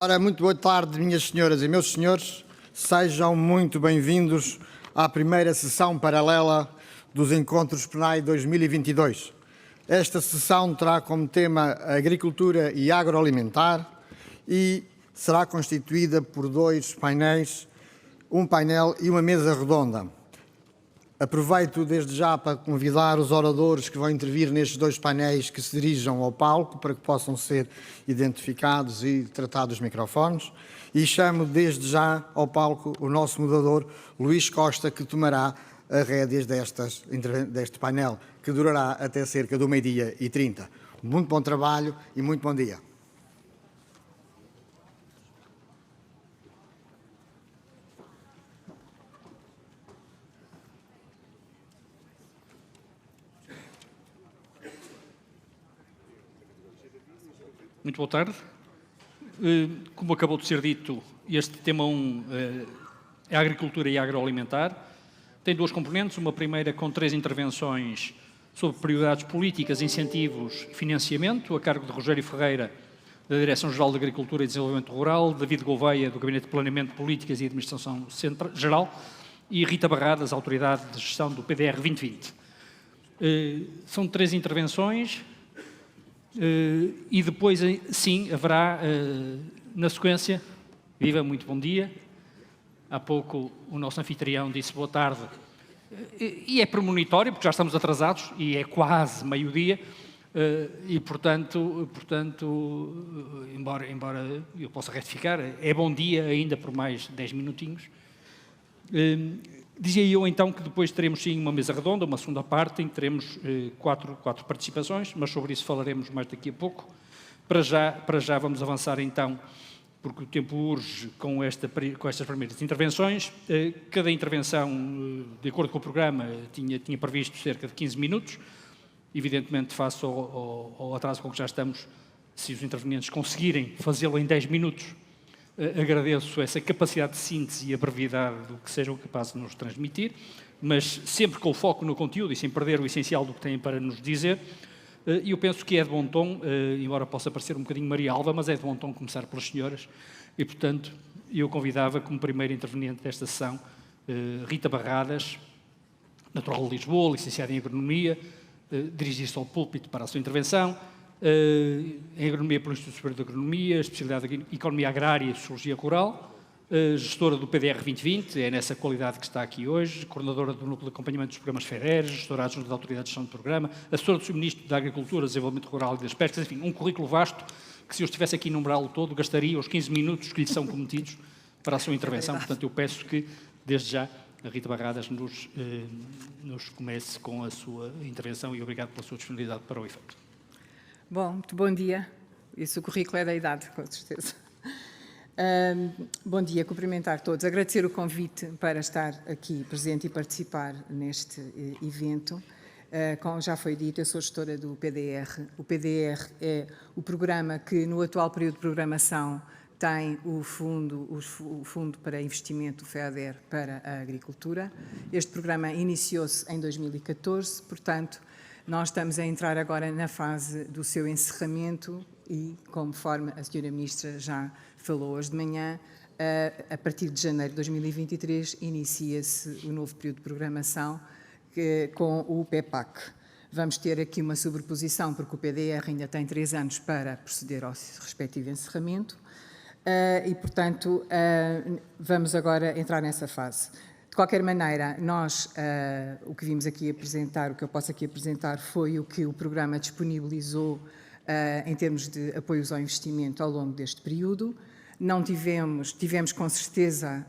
Ora, muito boa tarde, minhas senhoras e meus senhores. Sejam muito bem-vindos à primeira sessão paralela dos Encontros PNAE 2022. Esta sessão terá como tema Agricultura e Agroalimentar e será constituída por dois painéis, um painel e uma mesa redonda. Aproveito desde já para convidar os oradores que vão intervir nestes dois painéis que se dirijam ao palco para que possam ser identificados e tratados os microfones. E chamo desde já ao palco o nosso moderador Luís Costa, que tomará as rédeas deste painel, que durará até cerca do 12h30. Muito bom trabalho e muito bom dia. Muito boa tarde. Como acabou de ser dito, este tema 1 é a agricultura e agroalimentar. Tem duas componentes, uma primeira com 3 intervenções sobre prioridades políticas, incentivos e financiamento, a cargo de Rogério Ferreira, da Direção-Geral de Agricultura e Desenvolvimento Rural, David Gouveia, do Gabinete de Planeamento, Políticas e Administração Geral, e Rita Barradas, Autoridade de Gestão do PDR 2020. São 3 intervenções. E depois, sim, haverá, na sequência, viva, muito bom dia. Há pouco o nosso anfitrião disse boa tarde, e é premonitório, porque já estamos atrasados, e é quase meio-dia, e, portanto, embora eu possa retificar, é bom dia ainda por mais 10 minutinhos. Dizia eu então que depois teremos sim uma mesa redonda, uma segunda parte, em que teremos quatro participações, mas sobre isso falaremos mais daqui a pouco. Para já vamos avançar então, porque o tempo urge com estas primeiras intervenções. Cada intervenção, de acordo com o programa, tinha previsto cerca de 15 minutos. Evidentemente, face ao atraso com que já estamos, se os intervenientes conseguirem fazê-lo em 10 minutos, agradeço essa capacidade de síntese e a brevidade do que sejam capazes de nos transmitir, mas sempre com o foco no conteúdo e sem perder o essencial do que têm para nos dizer. E eu penso que é de bom tom, embora possa parecer um bocadinho Maria Alva, mas é de bom tom começar pelas senhoras, e, portanto, eu convidava como primeira interveniente desta sessão Rita Barradas, natural de Lisboa, licenciada em Agronomia, dirigir-se ao púlpito para a sua intervenção, em Agronomia pelo Instituto Superior de Agronomia, especialidade em Economia Agrária e Sociologia Rural, gestora do PDR 2020, é nessa qualidade que está aqui hoje, coordenadora do Núcleo de Acompanhamento dos Programas FEDER, gestora adjunta da Autoridade de Gestão do Programa, assessora do Ministro da Agricultura, Desenvolvimento Rural e das Pescas, enfim, um currículo vasto que, se eu estivesse aqui a enumerá-lo todo, gastaria os 15 minutos que lhe são cometidos para a sua intervenção. Portanto, eu peço que, desde já, a Rita Barradas nos comece com a sua intervenção e obrigado pela sua disponibilidade para o efeito. Bom, muito bom dia. Isso o currículo é da idade, com certeza. Bom dia, cumprimentar todos. Agradecer o convite para estar aqui presente e participar neste evento. Como já foi dito, eu sou gestora do PDR. O PDR é o programa que, no atual período de programação, tem o Fundo para Investimento, o FEADER, para a Agricultura. Este programa iniciou-se em 2014, portanto, nós estamos a entrar agora na fase do seu encerramento e, conforme a Sra. Ministra já falou hoje de manhã, a partir de janeiro de 2023 inicia-se o novo período de programação com o PEPAC. Vamos ter aqui uma sobreposição, porque o PDR ainda tem 3 anos para proceder ao respectivo encerramento e, portanto, vamos agora entrar nessa fase. De qualquer maneira, nós, o que vimos aqui apresentar, o que eu posso aqui apresentar, foi o que o programa disponibilizou em termos de apoios ao investimento ao longo deste período. Não tivemos com certeza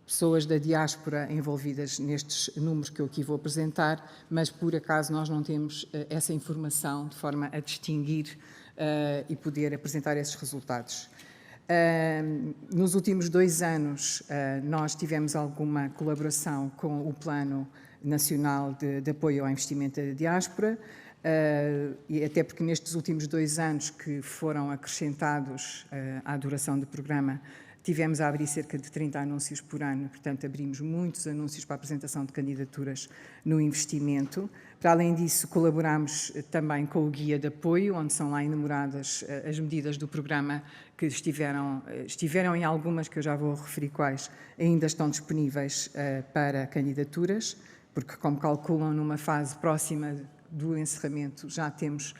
pessoas da diáspora envolvidas nestes números que eu aqui vou apresentar, mas por acaso nós não temos essa informação de forma a distinguir e poder apresentar esses resultados. Nos últimos 2 anos, nós tivemos alguma colaboração com o Plano Nacional de Apoio ao Investimento da Diáspora, e até porque nestes últimos 2 anos que foram acrescentados à duração do programa, tivemos a abrir cerca de 30 anúncios por ano, portanto, abrimos muitos anúncios para a apresentação de candidaturas no investimento. Para além disso, colaboramos também com o guia de apoio, onde são lá enumeradas as medidas do programa que estiveram em algumas, que eu já vou referir quais, ainda estão disponíveis para candidaturas, porque, como calculam, numa fase próxima do encerramento já temos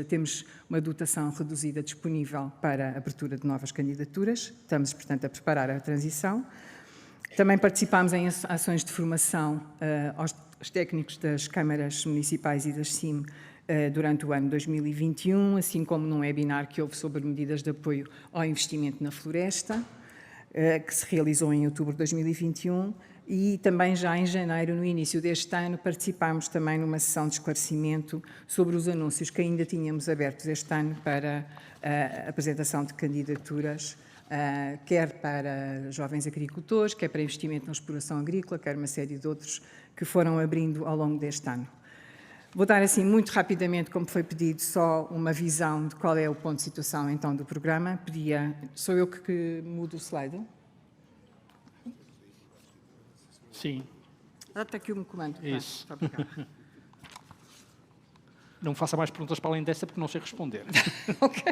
temos uma dotação reduzida disponível para a abertura de novas candidaturas. Estamos, portanto, a preparar a transição. Também participámos em ações de formação aos técnicos das câmaras municipais e das CIM durante o ano 2021, assim como num webinar que houve sobre medidas de apoio ao investimento na floresta, que se realizou em outubro de 2021. E também já em janeiro, no início deste ano, participámos também numa sessão de esclarecimento sobre os anúncios que ainda tínhamos abertos este ano para a apresentação de candidaturas, quer para jovens agricultores, quer para investimento na exploração agrícola, quer uma série de outros que foram abrindo ao longo deste ano. Vou dar assim muito rapidamente, como foi pedido, só uma visão de qual é o ponto de situação então do programa. Sou eu que mudo o slide? Sim. Está aqui o meu comando. Isso. Tá, Não faça mais perguntas para além desta, porque não sei responder. Ok.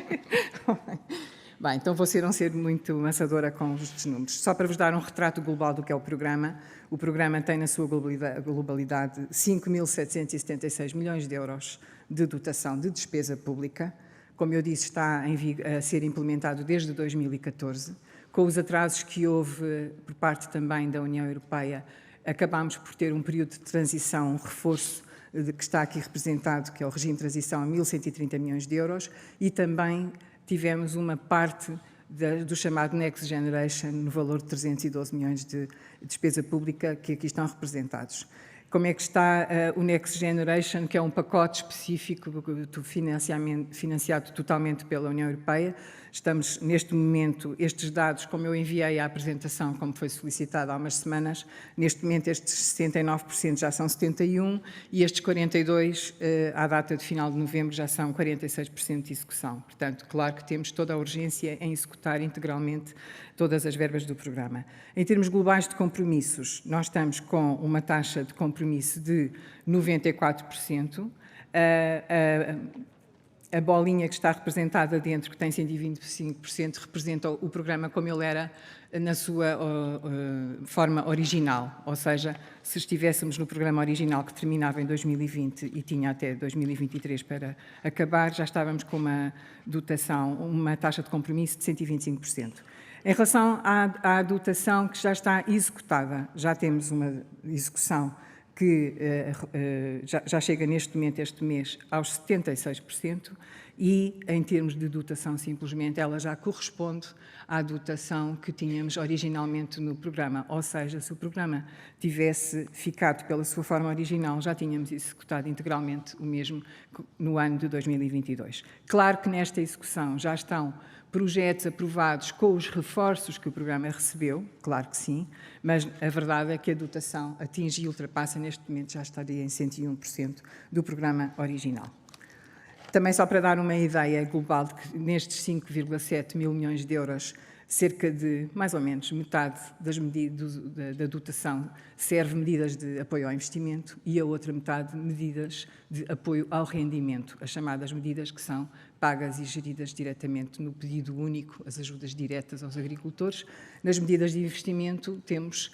Bem, então vou não ser muito amassadora com os números. Só para vos dar um retrato global do que é o programa tem na sua globalidade 5.776 milhões de euros de dotação de despesa pública. Como eu disse, está a ser implementado desde 2014. Com os atrasos que houve por parte também da União Europeia, acabámos por ter um período de transição, um reforço que está aqui representado, que é o regime de transição a 1.130 milhões de euros, e também tivemos uma parte do chamado Next Generation, no valor de 312 milhões de despesa pública, que aqui estão representados. Como é que está o Next Generation, que é um pacote específico financiado totalmente pela União Europeia. Estamos, neste momento, estes dados, como eu enviei à apresentação, como foi solicitado há umas semanas, neste momento estes 69% já são 71% e estes 42%, à data de final de novembro, já são 46% de execução. Portanto, claro que temos toda a urgência em executar integralmente todas as verbas do programa. Em termos globais de compromissos, nós estamos com uma taxa de compromisso de 94%. A bolinha que está representada dentro, que tem 125%, representa o programa como ele era na sua forma original. Ou seja, se estivéssemos no programa original que terminava em 2020 e tinha até 2023 para acabar, já estávamos com uma dotação, uma taxa de compromisso de 125%. Em relação à dotação que já está executada, já temos uma execução que já chega neste momento, este mês, aos 76%, e em termos de dotação, simplesmente, ela já corresponde à dotação que tínhamos originalmente no programa. Ou seja, se o programa tivesse ficado pela sua forma original, já tínhamos executado integralmente o mesmo no ano de 2022. Claro que nesta execução já estão projetos aprovados com os reforços que o programa recebeu, claro que sim, mas a verdade é que a dotação atinge e ultrapassa, neste momento já estaria em 101% do programa original. Também só para dar uma ideia global de que nestes 5,7 mil milhões de euros, cerca de, mais ou menos, metade da dotação serve medidas de apoio ao investimento e a outra metade medidas de apoio ao rendimento, as chamadas medidas que são pagas e geridas diretamente no pedido único, as ajudas diretas aos agricultores. Nas medidas de investimento temos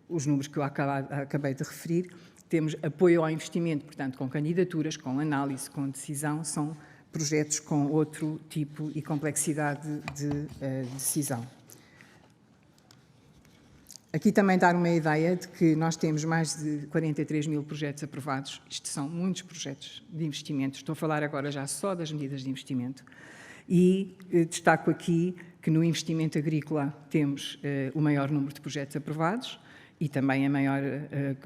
os números que eu acabei de referir, temos apoio ao investimento, portanto, com candidaturas, com análise, com decisão, são projetos com outro tipo e complexidade de decisão. Aqui também dar uma ideia de que nós temos mais de 43 mil projetos aprovados. Isto são muitos projetos de investimento. Estou a falar agora já só das medidas de investimento. E destaco aqui que no investimento agrícola temos o maior número de projetos aprovados e também a maior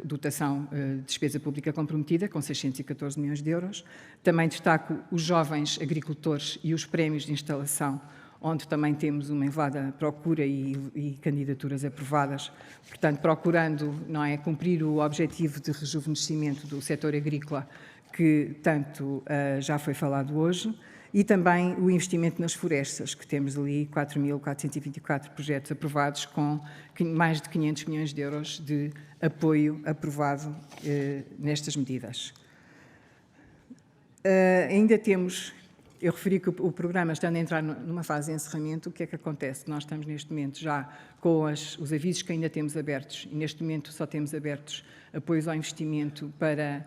dotação de despesa pública comprometida, com 614 milhões de euros. Também destaco os jovens agricultores e os prémios de instalação, onde também temos uma elevada procura e candidaturas aprovadas, portanto, procurando cumprir o objetivo de rejuvenescimento do setor agrícola, que tanto já foi falado hoje. e também o investimento nas florestas, que temos ali 4.424 projetos aprovados com mais de 500 milhões de euros de apoio aprovado nestas medidas. Ainda temos, eu referi que o programa, estando a entrar numa fase de encerramento, o que é que acontece? Nós estamos neste momento já com os avisos que ainda temos abertos, e neste momento só temos abertos apoios ao investimento para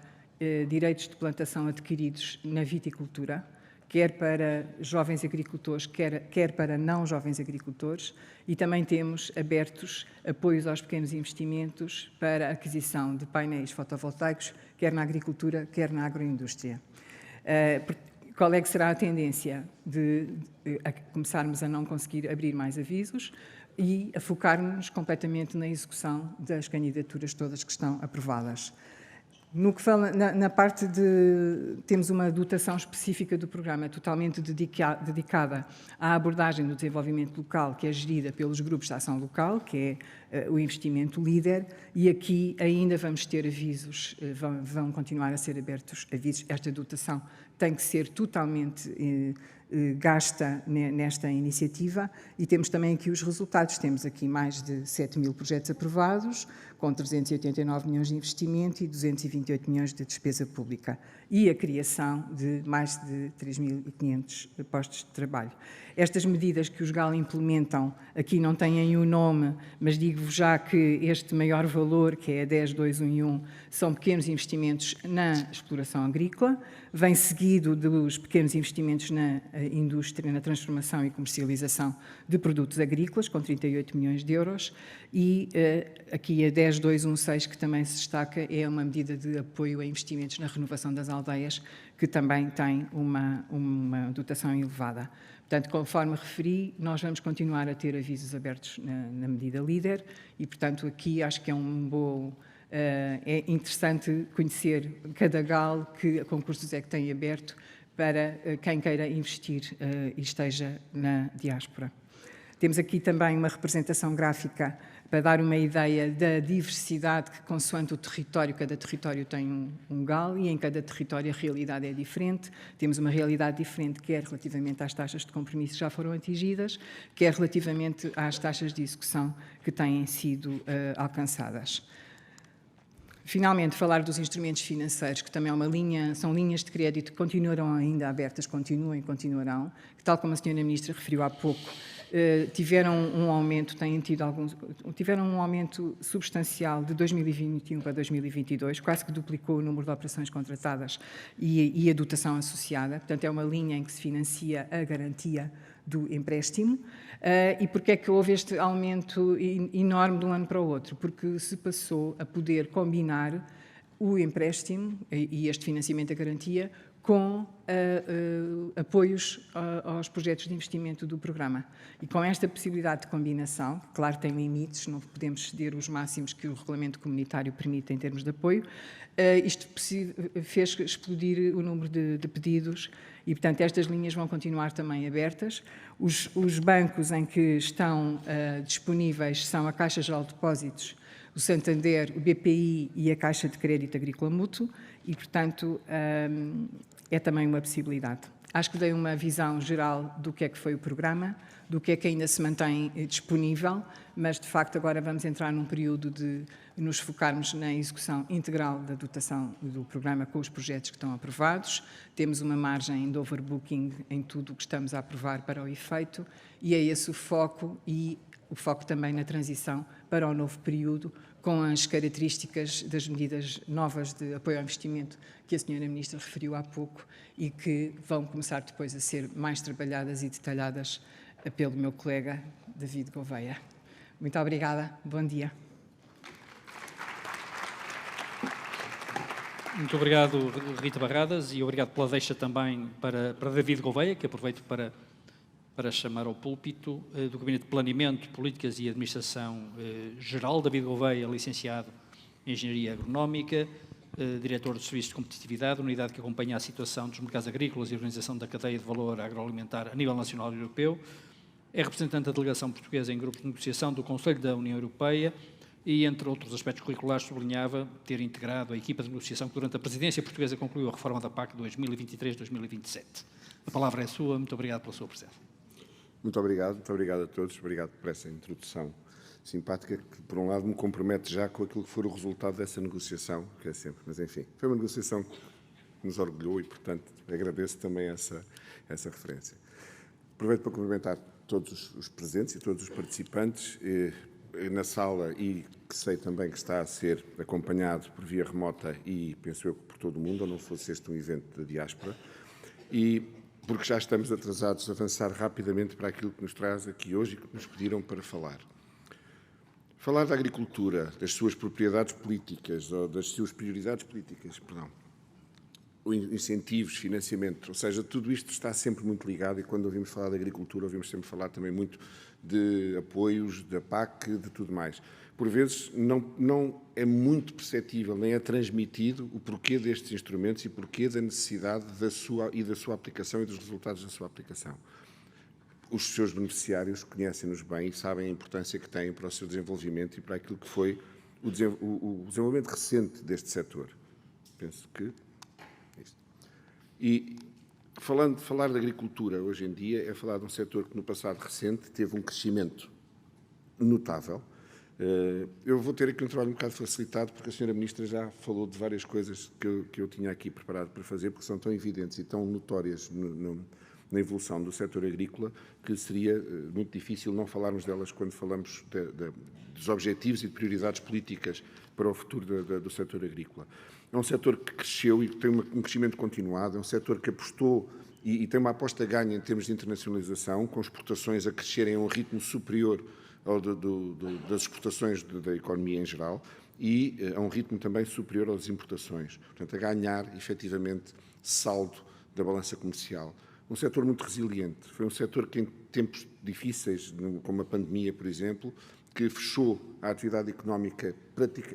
direitos de plantação adquiridos na viticultura, quer para jovens agricultores, quer para não jovens agricultores, e também temos abertos apoios aos pequenos investimentos para a aquisição de painéis fotovoltaicos, quer na agricultura, quer na agroindústria. Qual é que será a tendência de começarmos a não conseguir abrir mais avisos e a focarmos completamente na execução das candidaturas todas que estão aprovadas? No que fala, na parte de... Temos uma dotação específica do programa totalmente dedicada à abordagem do desenvolvimento local, que é gerida pelos grupos de ação local, que é o investimento líder, e aqui ainda vamos ter avisos, vão continuar a ser abertos avisos. Esta dotação tem que ser totalmente gasta nesta iniciativa, e temos também aqui os resultados. Temos aqui mais de 7.000 projetos aprovados, com 389 milhões de investimento e 228 milhões de despesa pública, e a criação de mais de 3.500 postos de trabalho. Estas medidas que os GAL implementam, aqui não têm o nome, mas digo-vos já que este maior valor, que é a 10.211, são pequenos investimentos na exploração agrícola, vem seguido dos pequenos investimentos na indústria, na transformação e comercialização de produtos agrícolas, com 38 milhões de euros, e aqui a 10.216, que também se destaca, é uma medida de apoio a investimentos na renovação das aldeias, que também tem uma dotação elevada. Portanto, conforme referi, nós vamos continuar a ter avisos abertos na medida líder e, portanto, aqui acho que é é interessante conhecer cada GAL, que concursos é que tem aberto para quem queira investir e esteja na diáspora. Temos aqui também uma representação gráfica para dar uma ideia da diversidade que, consoante o território, cada território tem um GAL e em cada território a realidade é diferente. Temos uma realidade diferente, quer relativamente às taxas de compromisso que já foram atingidas, quer relativamente às taxas de execução que têm sido alcançadas. Finalmente, falar dos instrumentos financeiros, que também é são linhas de crédito que continuarão ainda abertas, continuam e continuarão, que, tal como a Sra. Ministra referiu há pouco, tiveram um aumento substancial de 2021 para 2022, quase que duplicou o número de operações contratadas e a dotação associada. Portanto, é uma linha em que se financia a garantia do empréstimo. E porquê é que houve este aumento enorme de um ano para o outro? Porque se passou a poder combinar o empréstimo e este financiamento da garantia com apoios aos projetos de investimento do programa. E com esta possibilidade de combinação, que, claro, tem limites, não podemos ceder os máximos que o regulamento comunitário permite em termos de apoio, isto fez explodir o número de pedidos e, portanto, estas linhas vão continuar também abertas. Os bancos em que estão disponíveis são a Caixa Geral de Depósitos, o Santander, o BPI e a Caixa de Crédito Agrícola Mútuo e, portanto, é também uma possibilidade. Acho que dei uma visão geral do que é que foi o programa, do que é que ainda se mantém disponível, mas, de facto, agora vamos entrar num período de nos focarmos na execução integral da dotação do programa com os projetos que estão aprovados. Temos uma margem de overbooking em tudo o que estamos a aprovar para o efeito e é esse o foco e o foco também na transição para o novo período, com as características das medidas novas de apoio ao investimento que a Sra. Ministra referiu há pouco e que vão começar depois a ser mais trabalhadas e detalhadas pelo meu colega David Gouveia. Muito obrigada, bom dia. Muito obrigado, Rita Barradas, e obrigado pela deixa também para David Gouveia, que aproveito para chamar ao púlpito, do Gabinete de Planeamento, Políticas e Administração Geral, David Gouveia, licenciado em Engenharia Agronómica, diretor do Serviço de Competitividade, unidade que acompanha a situação dos mercados agrícolas e a organização da cadeia de valor agroalimentar a nível nacional e europeu, é representante da delegação portuguesa em grupos de negociação do Conselho da União Europeia e, entre outros aspectos curriculares, sublinhava ter integrado a equipa de negociação que durante a presidência portuguesa concluiu a reforma da PAC 2023-2027. A palavra é sua. Muito obrigado pela sua presença. Muito obrigado a todos, obrigado por essa introdução simpática, que por um lado me compromete já com aquilo que for o resultado dessa negociação, que é sempre, mas enfim, foi uma negociação que nos orgulhou e, portanto, agradeço também essa referência. Aproveito para cumprimentar todos os presentes e todos os participantes na sala e que sei também que está a ser acompanhado por via remota e, penso eu, por todo o mundo, ou não fosse este um evento da diáspora, e porque já estamos atrasados, avançar rapidamente para aquilo que nos traz aqui hoje e que nos pediram para falar. Falar da agricultura, das suas propriedades políticas, ou das suas prioridades políticas, perdão, incentivos, financiamento, ou seja, tudo isto está sempre muito ligado e quando ouvimos falar da agricultura ouvimos sempre falar também muito de apoios, da PAC, de tudo mais. Por vezes não é muito perceptível, nem é transmitido o porquê destes instrumentos e porquê da necessidade da sua aplicação e dos resultados da sua aplicação. Os seus beneficiários conhecem-nos bem e sabem a importância que têm para o seu desenvolvimento e para aquilo que foi o desenvolvimento recente deste setor. Penso que E falar de agricultura hoje em dia é falar de um setor que no passado recente teve um crescimento notável. Eu vou ter aqui um trabalho um bocado facilitado porque a Sra. Ministra já falou de várias coisas que eu tinha aqui preparado para fazer porque são tão evidentes e tão notórias na evolução do setor agrícola que seria muito difícil não falarmos delas quando falamos dos objetivos e de prioridades políticas para o futuro do setor agrícola. É um setor que cresceu e que tem um crescimento continuado, é um setor que apostou e tem uma aposta ganha em termos de internacionalização, com exportações a crescerem a um ritmo superior ao das exportações da economia em geral e a um ritmo também superior às importações. Portanto, a ganhar, efetivamente, saldo da balança comercial. Um setor muito resiliente. Foi um setor que, em tempos difíceis, como a pandemia, por exemplo, que fechou a atividade económica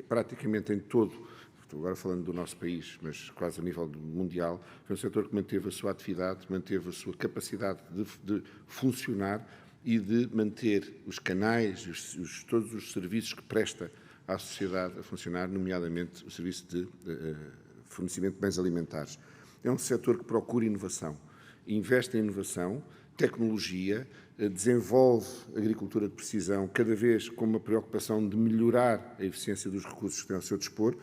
praticamente em todo, estou agora falando do nosso país, mas quase a nível mundial, foi um setor que manteve a sua atividade, manteve a sua capacidade de funcionar e de manter os canais, todos os serviços que presta à sociedade a funcionar, nomeadamente o serviço de fornecimento de bens alimentares. É um setor que procura inovação, investe em inovação, tecnologia, desenvolve agricultura de precisão, cada vez com uma preocupação de melhorar a eficiência dos recursos que tem ao seu dispor,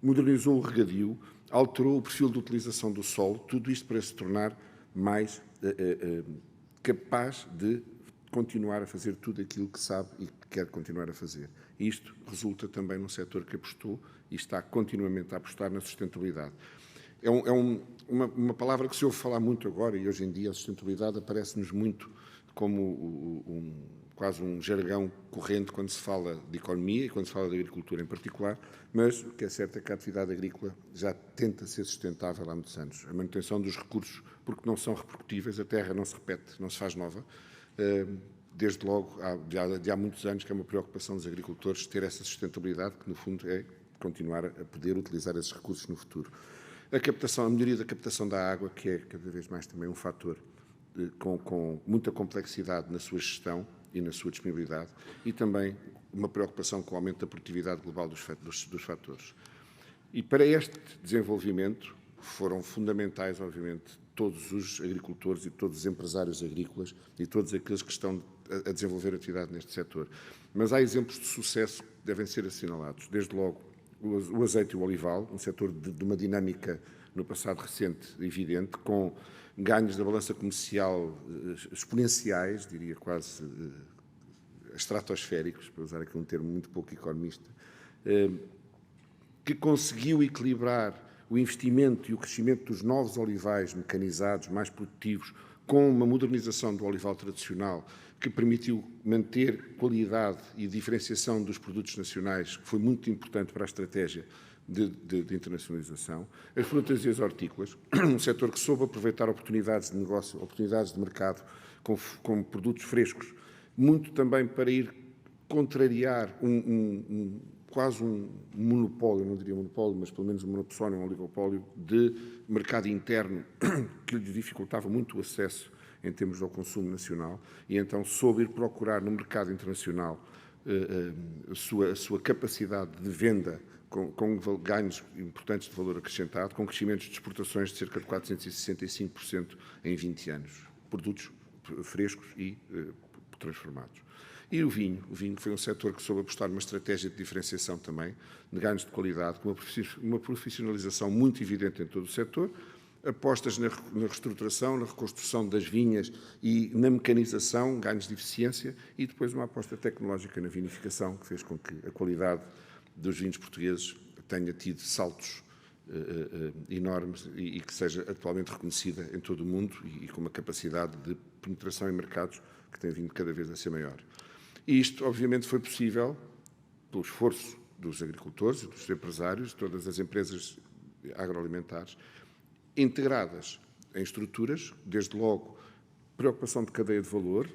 modernizou o regadio, alterou o perfil de utilização do solo, tudo isto para se tornar mais capaz de continuar a fazer tudo aquilo que sabe e que quer continuar a fazer. Isto resulta também num setor que apostou e está continuamente a apostar na sustentabilidade. É uma palavra que se ouve falar muito agora e hoje em dia a sustentabilidade aparece-nos muito como quase um jargão corrente quando se fala de economia e quando se fala de agricultura em particular, mas o que é certo é que a atividade agrícola já tenta ser sustentável há muitos anos. A manutenção dos recursos, porque não são repercutíveis, a terra não se repete, não se faz nova. Desde logo, há muitos anos que é uma preocupação dos agricultores ter essa sustentabilidade, que no fundo é continuar a poder utilizar esses recursos no futuro. A melhoria da captação da água, que é cada vez mais também um fator com muita complexidade na sua gestão e na sua disponibilidade, e também uma preocupação com o aumento da produtividade global dos fatores. E para este desenvolvimento foram fundamentais, obviamente, todos os agricultores e todos os empresários agrícolas e todos aqueles que estão a desenvolver atividade neste setor. Mas há exemplos de sucesso que devem ser assinalados. Desde logo, o azeite e o olival, um setor de uma dinâmica no passado recente evidente, com ganhos da balança comercial exponenciais, diria quase estratosféricos, para usar aqui um termo muito pouco economista, que conseguiu equilibrar o investimento e o crescimento dos novos olivais mecanizados, mais produtivos, com uma modernização do olival tradicional, que permitiu manter qualidade e diferenciação dos produtos nacionais, que foi muito importante para a estratégia de internacionalização. As frutas e as hortícolas, um setor que soube aproveitar oportunidades de negócio, oportunidades de mercado com produtos frescos, muito também para ir contrariar quase um monopólio, não diria monopólio, mas pelo menos um monopólio, um oligopólio de mercado interno que lhe dificultava muito o acesso em termos ao consumo nacional e então soube ir procurar no mercado internacional a sua capacidade de venda com ganhos importantes de valor acrescentado, com crescimentos de exportações de cerca de 465% em 20 anos, produtos frescos e transformados. E o vinho foi um setor que soube apostar numa estratégia de diferenciação também, de ganhos de qualidade, com uma profissionalização muito evidente em todo o setor, apostas na reestruturação, na reconstrução das vinhas e na mecanização, ganhos de eficiência, e depois uma aposta tecnológica na vinificação, que fez com que a qualidade dos vinhos portugueses tenha tido saltos enormes e que seja atualmente reconhecida em todo o mundo e com uma capacidade de penetração em mercados que tem vindo cada vez a ser maior. E isto, obviamente, foi possível pelo esforço dos agricultores e dos empresários, de todas as empresas agroalimentares, integradas em estruturas, desde logo preocupação de cadeia de valor,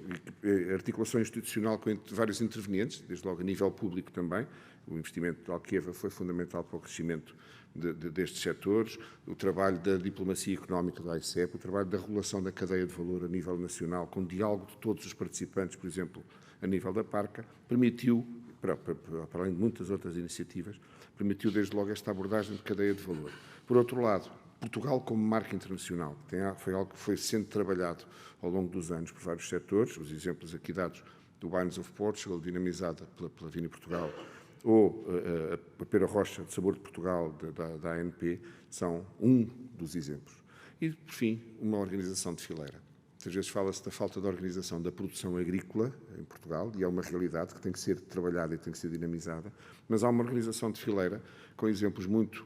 articulação institucional com vários intervenientes, desde logo a nível público também. O investimento de Alqueva foi fundamental para o crescimento destes setores, o trabalho da diplomacia económica da AICEP, o trabalho da regulação da cadeia de valor a nível nacional, com diálogo de todos os participantes, por exemplo, a nível da PARCA, permitiu, para além de muitas outras iniciativas, permitiu desde logo esta abordagem de cadeia de valor. Por outro lado, Portugal como marca internacional, foi algo que foi sendo trabalhado ao longo dos anos por vários setores, os exemplos aqui dados do Wines of Portugal, dinamizada pela Vini Portugal, ou a Pera Rocha de Sabor de Portugal, da ANP, são um dos exemplos. E, por fim, uma organização de fileira. Muitas vezes fala-se da falta de organização da produção agrícola em Portugal, e é uma realidade que tem que ser trabalhada e tem que ser dinamizada, mas há uma organização de fileira com exemplos muito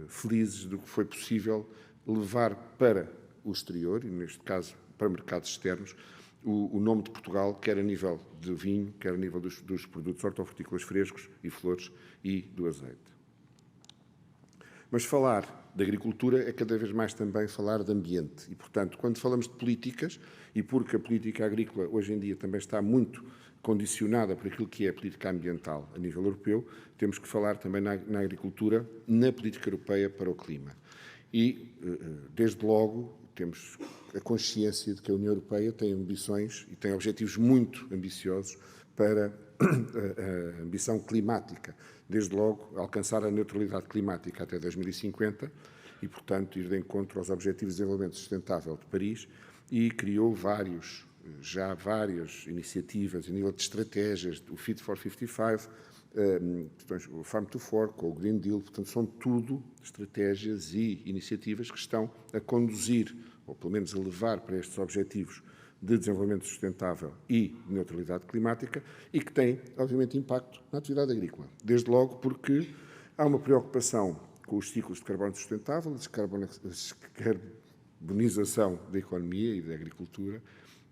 felizes do que foi possível levar para o exterior, e neste caso para mercados externos, o nome de Portugal, quer a nível de vinho, quer a nível dos produtos hortofrutícolas frescos e flores e do azeite. Mas falar de agricultura é cada vez mais também falar de ambiente e, portanto, quando falamos de políticas, e porque a política agrícola hoje em dia também está muito condicionada por aquilo que é a política ambiental a nível europeu, temos que falar também na agricultura, na política europeia para o clima. E, desde logo, temos a consciência de que a União Europeia tem ambições e tem objetivos muito ambiciosos para a ambição climática, desde logo alcançar a neutralidade climática até 2050 e, portanto, ir de encontro aos Objetivos de Desenvolvimento Sustentável de Paris, e criou várias iniciativas a nível de estratégias, o Fit for 55, o Farm to Fork, ou o Green Deal, portanto, são tudo estratégias e iniciativas que estão a conduzir, ou pelo menos a levar para estes objetivos de desenvolvimento sustentável e de neutralidade climática, e que têm, obviamente, impacto na atividade agrícola. Desde logo porque há uma preocupação com os ciclos de carbono sustentável, a descarbonização da economia e da agricultura,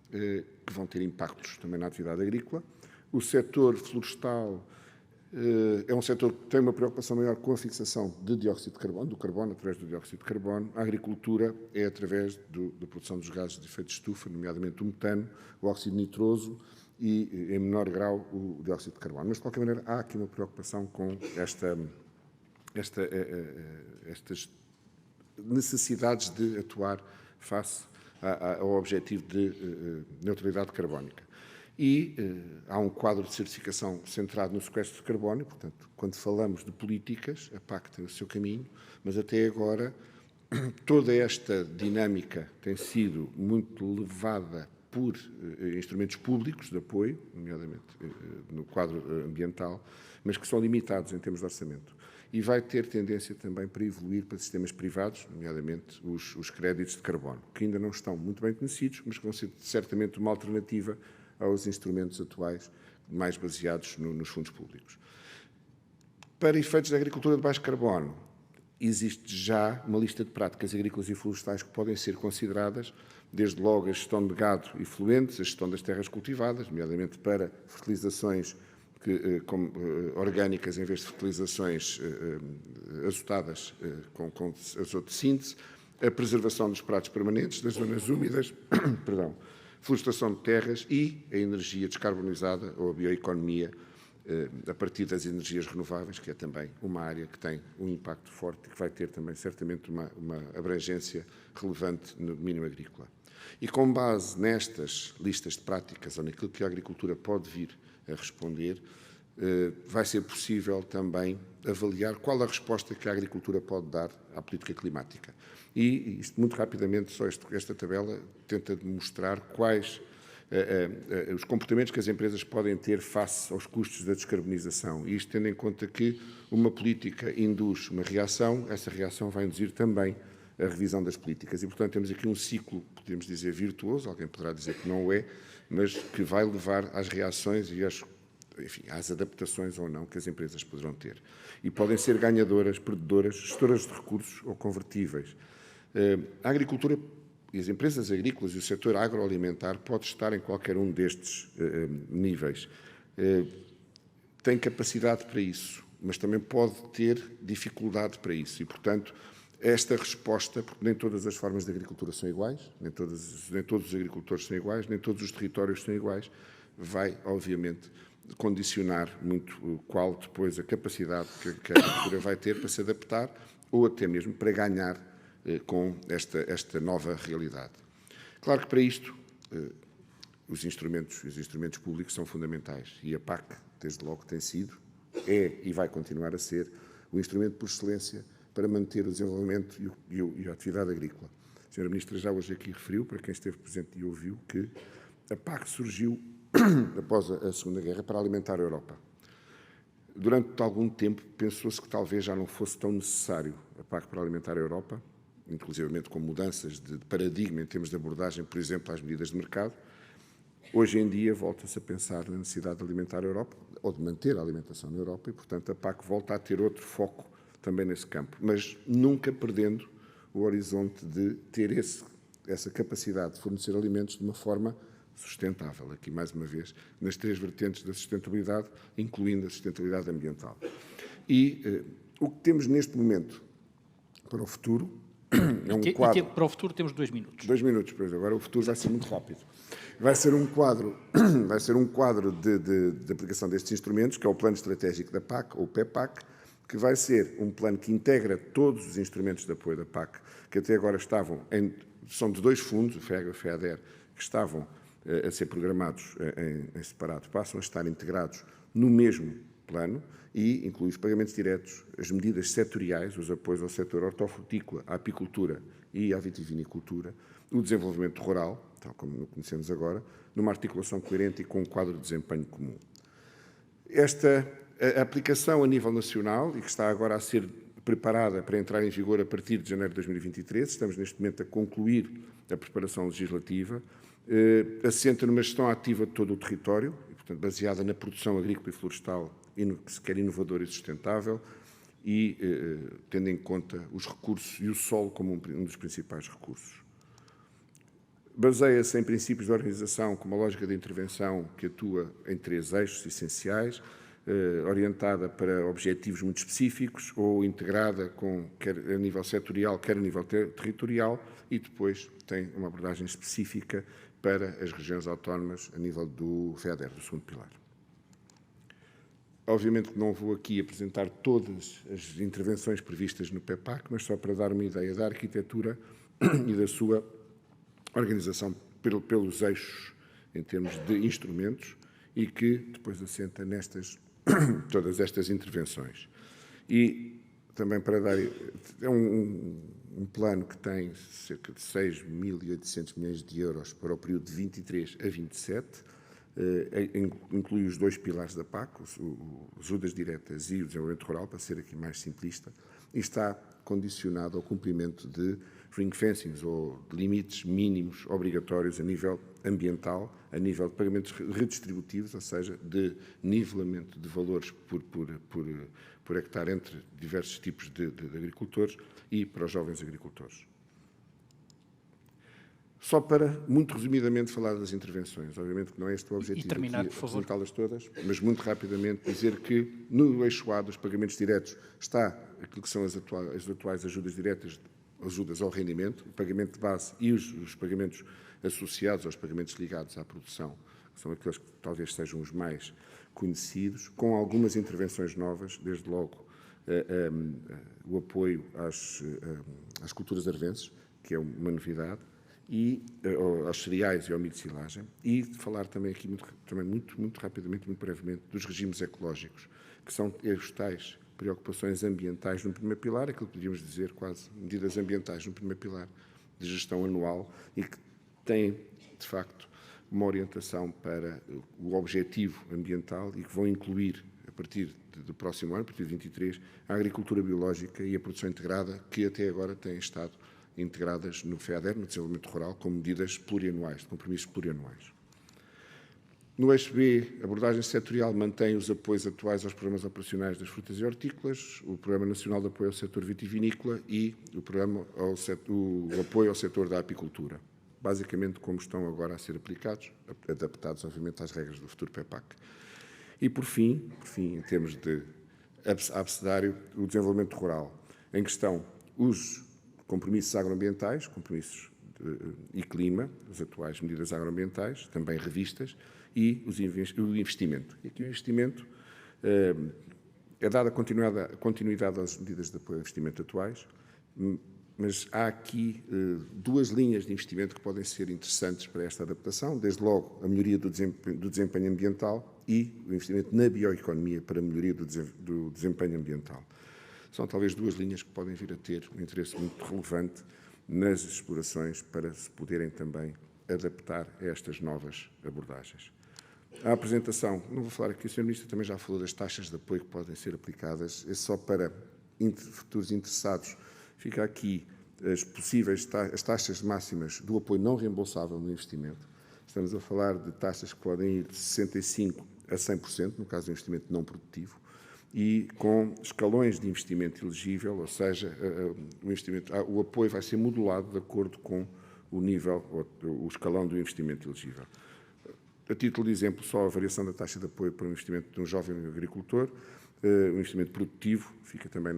que vão ter impactos também na atividade agrícola. O setor florestal é um setor que tem uma preocupação maior com a fixação de dióxido de carbono, do carbono através do dióxido de carbono. A agricultura é através da produção dos gases de efeito de estufa, nomeadamente o metano, o óxido nitroso e, em menor grau, o dióxido de carbono. Mas, de qualquer maneira, há aqui uma preocupação com estas necessidades de atuar face ao objetivo de neutralidade carbónica. E há um quadro de certificação centrado no sequestro de carbono, portanto, quando falamos de políticas, a PAC tem o seu caminho, mas até agora toda esta dinâmica tem sido muito levada por instrumentos públicos de apoio, nomeadamente no quadro ambiental, mas que são limitados em termos de orçamento. E vai ter tendência também para evoluir para sistemas privados, nomeadamente os créditos de carbono, que ainda não estão muito bem conhecidos, mas que vão ser certamente uma alternativa aos instrumentos atuais, mais baseados nos fundos públicos. Para efeitos da agricultura de baixo carbono, existe já uma lista de práticas agrícolas e florestais que podem ser consideradas, desde logo a gestão de gado e fluentes, a gestão das terras cultivadas, nomeadamente para fertilizações orgânicas em vez de fertilizações azotadas com azoto de síntese, a preservação dos pratos permanentes, das zonas úmidas, florestação de terras e a energia descarbonizada ou a bioeconomia a partir das energias renováveis, que é também uma área que tem um impacto forte e que vai ter também certamente uma abrangência relevante no domínio agrícola. E com base nestas listas de práticas ou naquilo que a agricultura pode vir a responder, vai ser possível também avaliar qual a resposta que a agricultura pode dar à política climática. E isto, muito rapidamente, só esta tabela tenta demonstrar quais os comportamentos que as empresas podem ter face aos custos da descarbonização. E isto tendo em conta que uma política induz uma reação, essa reação vai induzir também a revisão das políticas. E, portanto, temos aqui um ciclo, podemos dizer, virtuoso, alguém poderá dizer que não o é, mas que vai levar às reações e às adaptações ou não que as empresas poderão ter. E podem ser ganhadoras, perdedoras, gestoras de recursos ou convertíveis. A agricultura e as empresas agrícolas e o setor agroalimentar pode estar em qualquer um destes níveis. Tem capacidade para isso, mas também pode ter dificuldade para isso. E, portanto, esta resposta, porque nem todas as formas de agricultura são iguais, nem todos os agricultores são iguais, nem todos os territórios são iguais, vai, obviamente, condicionar muito qual depois a capacidade que a agricultura vai ter para se adaptar ou até mesmo para ganhar com esta nova realidade. Claro que para isto os instrumentos públicos são fundamentais e a PAC, desde logo, tem sido, é e vai continuar a ser o instrumento por excelência para manter o desenvolvimento e a atividade agrícola. A Sra. Ministra já hoje aqui referiu, para quem esteve presente e ouviu, que a PAC surgiu após a Segunda Guerra para alimentar a Europa. Durante algum tempo pensou-se que talvez já não fosse tão necessário a PAC para alimentar a Europa, inclusivamente com mudanças de paradigma em termos de abordagem, por exemplo, às medidas de mercado. Hoje em dia volta-se a pensar na necessidade de alimentar a Europa, ou de manter a alimentação na Europa, e, portanto, a PAC volta a ter outro foco também nesse campo, mas nunca perdendo o horizonte de ter essa capacidade de fornecer alimentos de uma forma sustentável, aqui mais uma vez, nas três vertentes da sustentabilidade, incluindo a sustentabilidade ambiental. E o que temos neste momento para o futuro é um quadro... Para o futuro temos 2 minutos. 2 minutos, pois agora o futuro vai ser muito rápido. Vai ser um quadro de aplicação destes instrumentos, que é o Plano Estratégico da PAC, ou PEPAC, que vai ser um plano que integra todos os instrumentos de apoio da PAC, que até agora são de 2 fundos, o FEG e o FEADER, que estavam a ser programados em separado, passam a estar integrados no mesmo plano e inclui os pagamentos diretos, as medidas setoriais, os apoios ao setor hortofrutícola, à apicultura e à vitivinicultura, o desenvolvimento rural, tal como conhecemos agora, numa articulação coerente e com um quadro de desempenho comum. A aplicação a nível nacional, e que está agora a ser preparada para entrar em vigor a partir de janeiro de 2023, estamos neste momento a concluir a preparação legislativa, assenta numa gestão ativa de todo o território, e, portanto, baseada na produção agrícola e florestal, que se quer inovadora e sustentável, e tendo em conta os recursos e o solo como um dos principais recursos. Baseia-se em princípios de organização com uma lógica de intervenção que atua em 3 eixos essenciais, orientada para objetivos muito específicos ou integrada quer a nível setorial, quer a nível territorial, e depois tem uma abordagem específica para as regiões autónomas a nível do FEADER, do segundo pilar. Obviamente que não vou aqui apresentar todas as intervenções previstas no PEPAC, mas só para dar uma ideia da arquitetura e da sua organização pelos eixos em termos de instrumentos e que depois assenta todas estas intervenções. E também para dar... É um plano que tem cerca de 6.800 milhões de euros para o período de 23 a 27, inclui os 2 pilares da PAC, as ajudas diretas e o desenvolvimento rural, para ser aqui mais simplista, e está condicionado ao cumprimento de ring-fencing, ou de limites mínimos obrigatórios a nível ambiental, a nível de pagamentos redistributivos, ou seja, de nivelamento de valores por hectare entre diversos tipos de agricultores e para os jovens agricultores. Só para, muito resumidamente, falar das intervenções. Obviamente que não é este o objetivo e terminar, aqui, por favor, apresentá-las todas, mas muito rapidamente dizer que no eixo A dos pagamentos diretos está aquilo que são as atuais ajudas diretas, ajudas ao rendimento, o pagamento de base e os pagamentos associados aos pagamentos ligados à produção, que são aqueles que talvez sejam os mais conhecidos, com algumas intervenções novas, desde logo o apoio às culturas arvenses, que é uma novidade, e aos cereais e ao milho de silagem, e falar também aqui muito rapidamente, muito brevemente, dos regimes ecológicos, que são os tais preocupações ambientais no primeiro pilar, aquilo que podíamos dizer quase medidas ambientais no primeiro pilar de gestão anual e que têm, de facto, uma orientação para o objetivo ambiental e que vão incluir, a partir do próximo ano, a partir de 23, a agricultura biológica e a produção integrada, que até agora têm estado integradas no FEADER, no desenvolvimento rural, como medidas plurianuais, de compromissos plurianuais. No eixo B, a abordagem setorial mantém os apoios atuais aos programas operacionais das frutas e hortícolas, o Programa Nacional de Apoio ao Setor Vitivinícola e o apoio ao setor da apicultura. Basicamente, como estão agora a ser aplicados, adaptados, obviamente, às regras do futuro PEPAC. E, por fim, em termos de abecedário, o desenvolvimento rural, em questão os compromissos agroambientais, compromissos e clima, as atuais medidas agroambientais, também revistas, e o investimento. E aqui o investimento é dada continuidade às medidas de apoio ao investimento atuais, mas há aqui duas linhas de investimento que podem ser interessantes para esta adaptação, desde logo a melhoria do desempenho ambiental e o investimento na bioeconomia para a melhoria do desempenho ambiental. São talvez duas linhas que podem vir a ter um interesse muito relevante nas explorações para se poderem também adaptar a estas novas abordagens. A apresentação, não vou falar aqui, o Sr. Ministro também já falou das taxas de apoio que podem ser aplicadas, é só para futuros interessados. Fica aqui as taxas máximas do apoio não reembolsável no investimento. Estamos a falar de taxas que podem ir de 65% a 100%, no caso do investimento não produtivo, e com escalões de investimento elegível, ou seja, o apoio vai ser modulado de acordo com o nível, o escalão do investimento elegível. A título de exemplo, só a variação da taxa de apoio para o investimento de um jovem agricultor, o investimento produtivo, fica também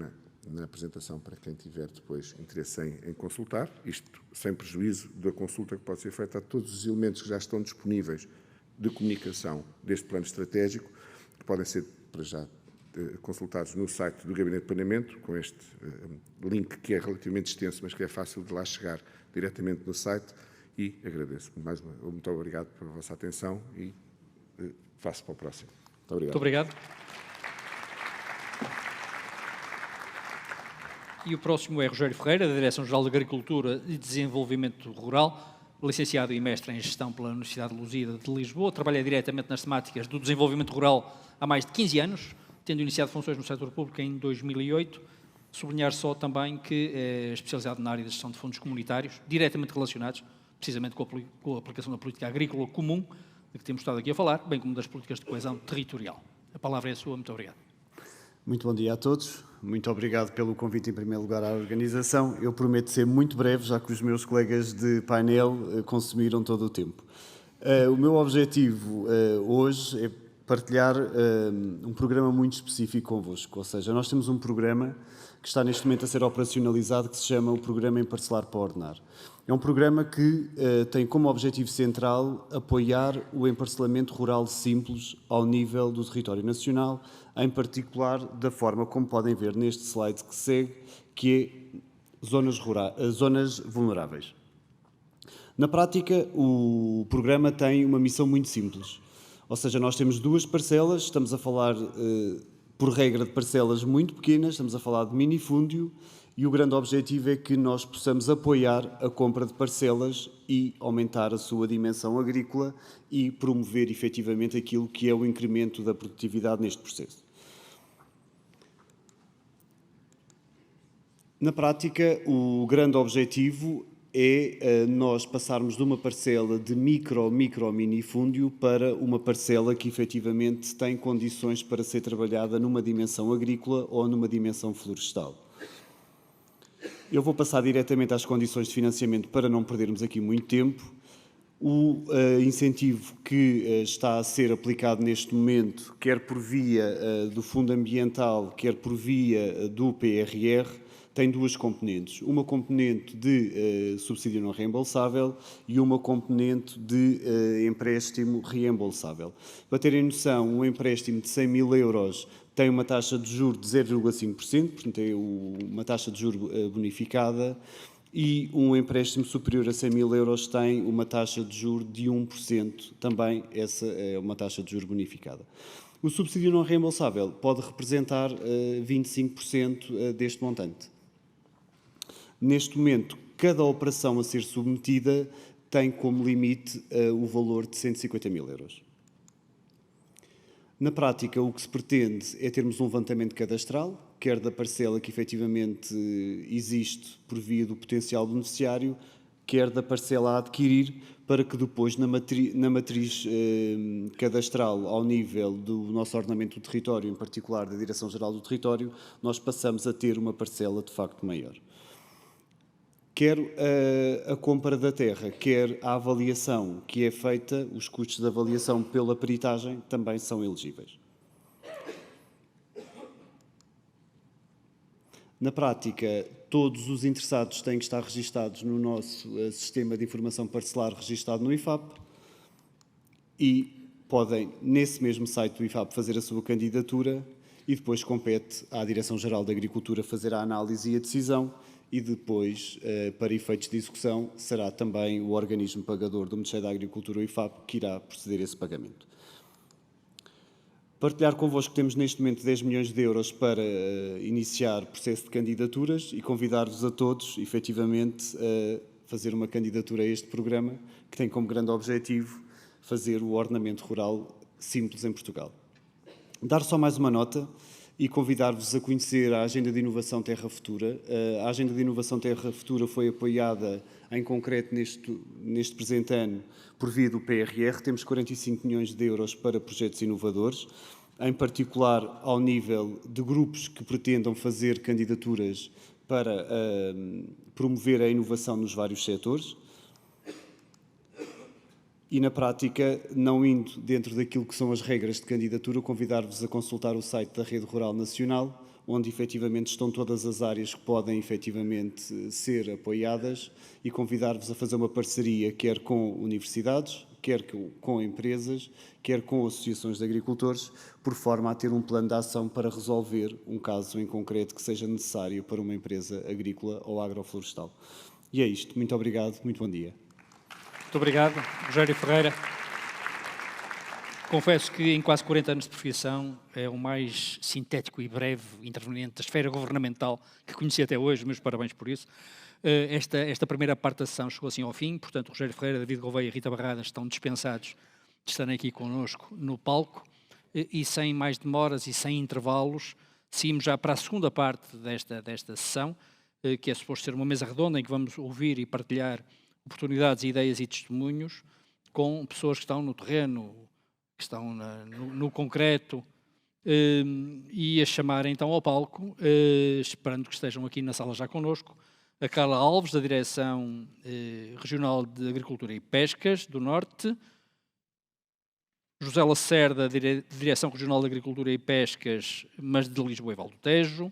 na apresentação para quem tiver depois interesse em consultar, isto sem prejuízo da consulta que pode ser feita a todos os elementos que já estão disponíveis de comunicação deste plano estratégico, que podem ser, para já, consultados no site do Gabinete de Planeamento, com este link que é relativamente extenso, mas que é fácil de lá chegar diretamente no site, e agradeço. Muito obrigado pela vossa atenção e passo para o próximo. Muito obrigado. Muito obrigado. E o próximo é Rogério Ferreira, da Direção-Geral de Agricultura e Desenvolvimento Rural, licenciado e mestre em Gestão pela Universidade de Lusíada de Lisboa, trabalha diretamente nas temáticas do desenvolvimento rural há mais de 15 anos, tendo iniciado funções no setor público em 2008. Sublinhar só também que é especializado na área de gestão de fundos comunitários, diretamente relacionados, precisamente com a aplicação da política agrícola comum, de que temos estado aqui a falar, bem como das políticas de coesão territorial. A palavra é sua, muito obrigado. Muito bom dia a todos. Muito obrigado pelo convite, em primeiro lugar, à organização. Eu prometo ser muito breve, já que os meus colegas de painel consumiram todo o tempo. O meu objetivo hoje é partilhar um programa muito específico convosco. Ou seja, nós temos um programa que está neste momento a ser operacionalizado, que se chama o Programa Emparcelar para Ordenar. É um programa que tem como objetivo central apoiar o emparcelamento rural simples ao nível do território nacional, em particular da forma como podem ver neste slide que segue, que é zonas vulneráveis. Na prática, o programa tem uma missão muito simples. Ou seja, nós temos duas parcelas, estamos a falar, por regra, de parcelas muito pequenas, estamos a falar de minifúndio, e o grande objetivo é que nós possamos apoiar a compra de parcelas e aumentar a sua dimensão agrícola e promover efetivamente aquilo que é o incremento da produtividade neste processo. Na prática, o grande objetivo é nós passarmos de uma parcela de mini-fúndio para uma parcela que efetivamente tem condições para ser trabalhada numa dimensão agrícola ou numa dimensão florestal. Eu vou passar diretamente às condições de financiamento para não perdermos aqui muito tempo. O incentivo que está a ser aplicado neste momento, quer por via do Fundo Ambiental, quer por via do PRR, tem duas componentes. Uma componente de subsídio não reembolsável e uma componente de empréstimo reembolsável. Para terem noção, um empréstimo de 100 mil euros tem uma taxa de juros de 0,5%, portanto é uma taxa de juros bonificada, e um empréstimo superior a 100 mil euros tem uma taxa de juros de 1%, também essa é uma taxa de juros bonificada. O subsídio não reembolsável pode representar 25% deste montante. Neste momento, cada operação a ser submetida tem como limite o valor de 150 mil euros. Na prática, o que se pretende é termos um levantamento cadastral, quer da parcela que efetivamente existe por via do potencial beneficiário, quer da parcela a adquirir, para que depois, na matriz cadastral, ao nível do nosso ordenamento do território, em particular da Direção-Geral do Território, nós passamos a ter uma parcela de facto maior. Quer a compra da terra, quer a avaliação que é feita, os custos de avaliação pela peritagem também são elegíveis. Na prática, todos os interessados têm que estar registados no nosso sistema de informação parcelar registado no IFAP e podem, nesse mesmo site do IFAP, fazer a sua candidatura e depois compete à Direção-Geral da Agricultura fazer a análise e a decisão e depois, para efeitos de execução, será também o organismo pagador do Ministério da Agricultura, o IFAP, que irá proceder a esse pagamento. Partilhar convosco que temos neste momento 10 milhões de euros para iniciar processo de candidaturas e convidar-vos a todos, efetivamente, a fazer uma candidatura a este programa, que tem como grande objetivo fazer o ordenamento rural simples em Portugal. Dar só mais uma nota e convidar-vos a conhecer a Agenda de Inovação Terra Futura. A Agenda de Inovação Terra Futura foi apoiada, em concreto, neste presente ano, por via do PRR. Temos 45 milhões de euros para projetos inovadores, em particular ao nível de grupos que pretendam fazer candidaturas para promover a inovação nos vários setores. E, na prática, não indo dentro daquilo que são as regras de candidatura, convidar-vos a consultar o site da Rede Rural Nacional, onde efetivamente estão todas as áreas que podem efetivamente ser apoiadas e convidar-vos a fazer uma parceria quer com universidades, quer com empresas, quer com associações de agricultores, por forma a ter um plano de ação para resolver um caso em concreto que seja necessário para uma empresa agrícola ou agroflorestal. E é isto. Muito obrigado. Muito bom dia. Muito obrigado, Rogério Ferreira. Confesso que em quase 40 anos de profissão é o mais sintético e breve interveniente da esfera governamental que conheci até hoje, meus parabéns por isso. Esta primeira parte da sessão chegou assim ao fim, portanto, Rogério Ferreira, David Gouveia e Rita Barradas estão dispensados de estarem aqui connosco no palco e sem mais demoras e sem intervalos, seguimos já para a segunda parte desta sessão, que é suposto ser uma mesa redonda em que vamos ouvir e partilhar oportunidades, ideias e testemunhos com pessoas que estão no terreno, que estão no concreto, e a chamar então ao palco, esperando que estejam aqui na sala já connosco, a Carla Alves, da Direção Regional de Agricultura e Pescas do Norte, José Lacerda, da Direção Regional de Agricultura e Pescas, mas de Lisboa e Val do Tejo,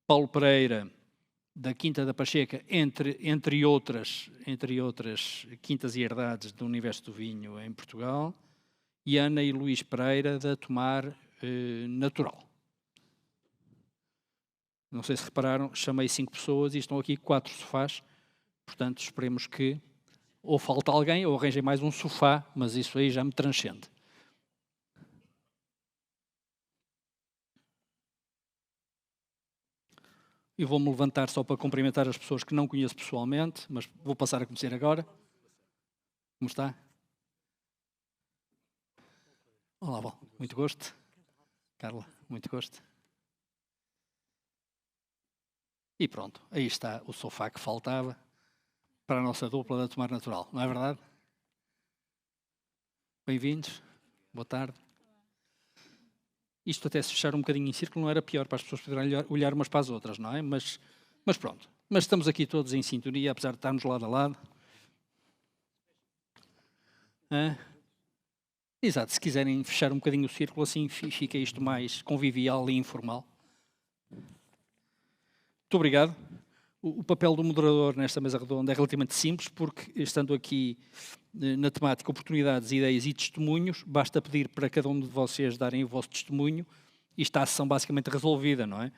Paulo Pereira, da Quinta da Pacheca, entre outras quintas e herdades do universo do vinho em Portugal, e Ana e Luís Pereira, da Tomar Natural. Não sei se repararam, chamei 5 pessoas e estão aqui 4 sofás, portanto esperemos que ou falte alguém ou arranjem mais um sofá, mas isso aí já me transcende. E vou-me levantar só para cumprimentar as pessoas que não conheço pessoalmente, mas vou passar a conhecer agora. Como está? Olá, Val. Muito gosto. Carla, muito gosto. E pronto, aí está o sofá que faltava para a nossa dupla da Tomar Natural, não é verdade? Bem-vindos. Boa tarde. Isto até se fechar um bocadinho em círculo não era pior para as pessoas poderem olhar umas para as outras, não é? Mas pronto. Mas estamos aqui todos em sintonia, apesar de estarmos lado a lado. Exato, se quiserem fechar um bocadinho o círculo, assim fica isto mais convivial e informal. Muito obrigado. O papel do moderador nesta mesa redonda é relativamente simples, porque estando aqui na temática oportunidades, ideias e testemunhos, basta pedir para cada um de vocês darem o vosso testemunho e está a sessão basicamente resolvida, não é?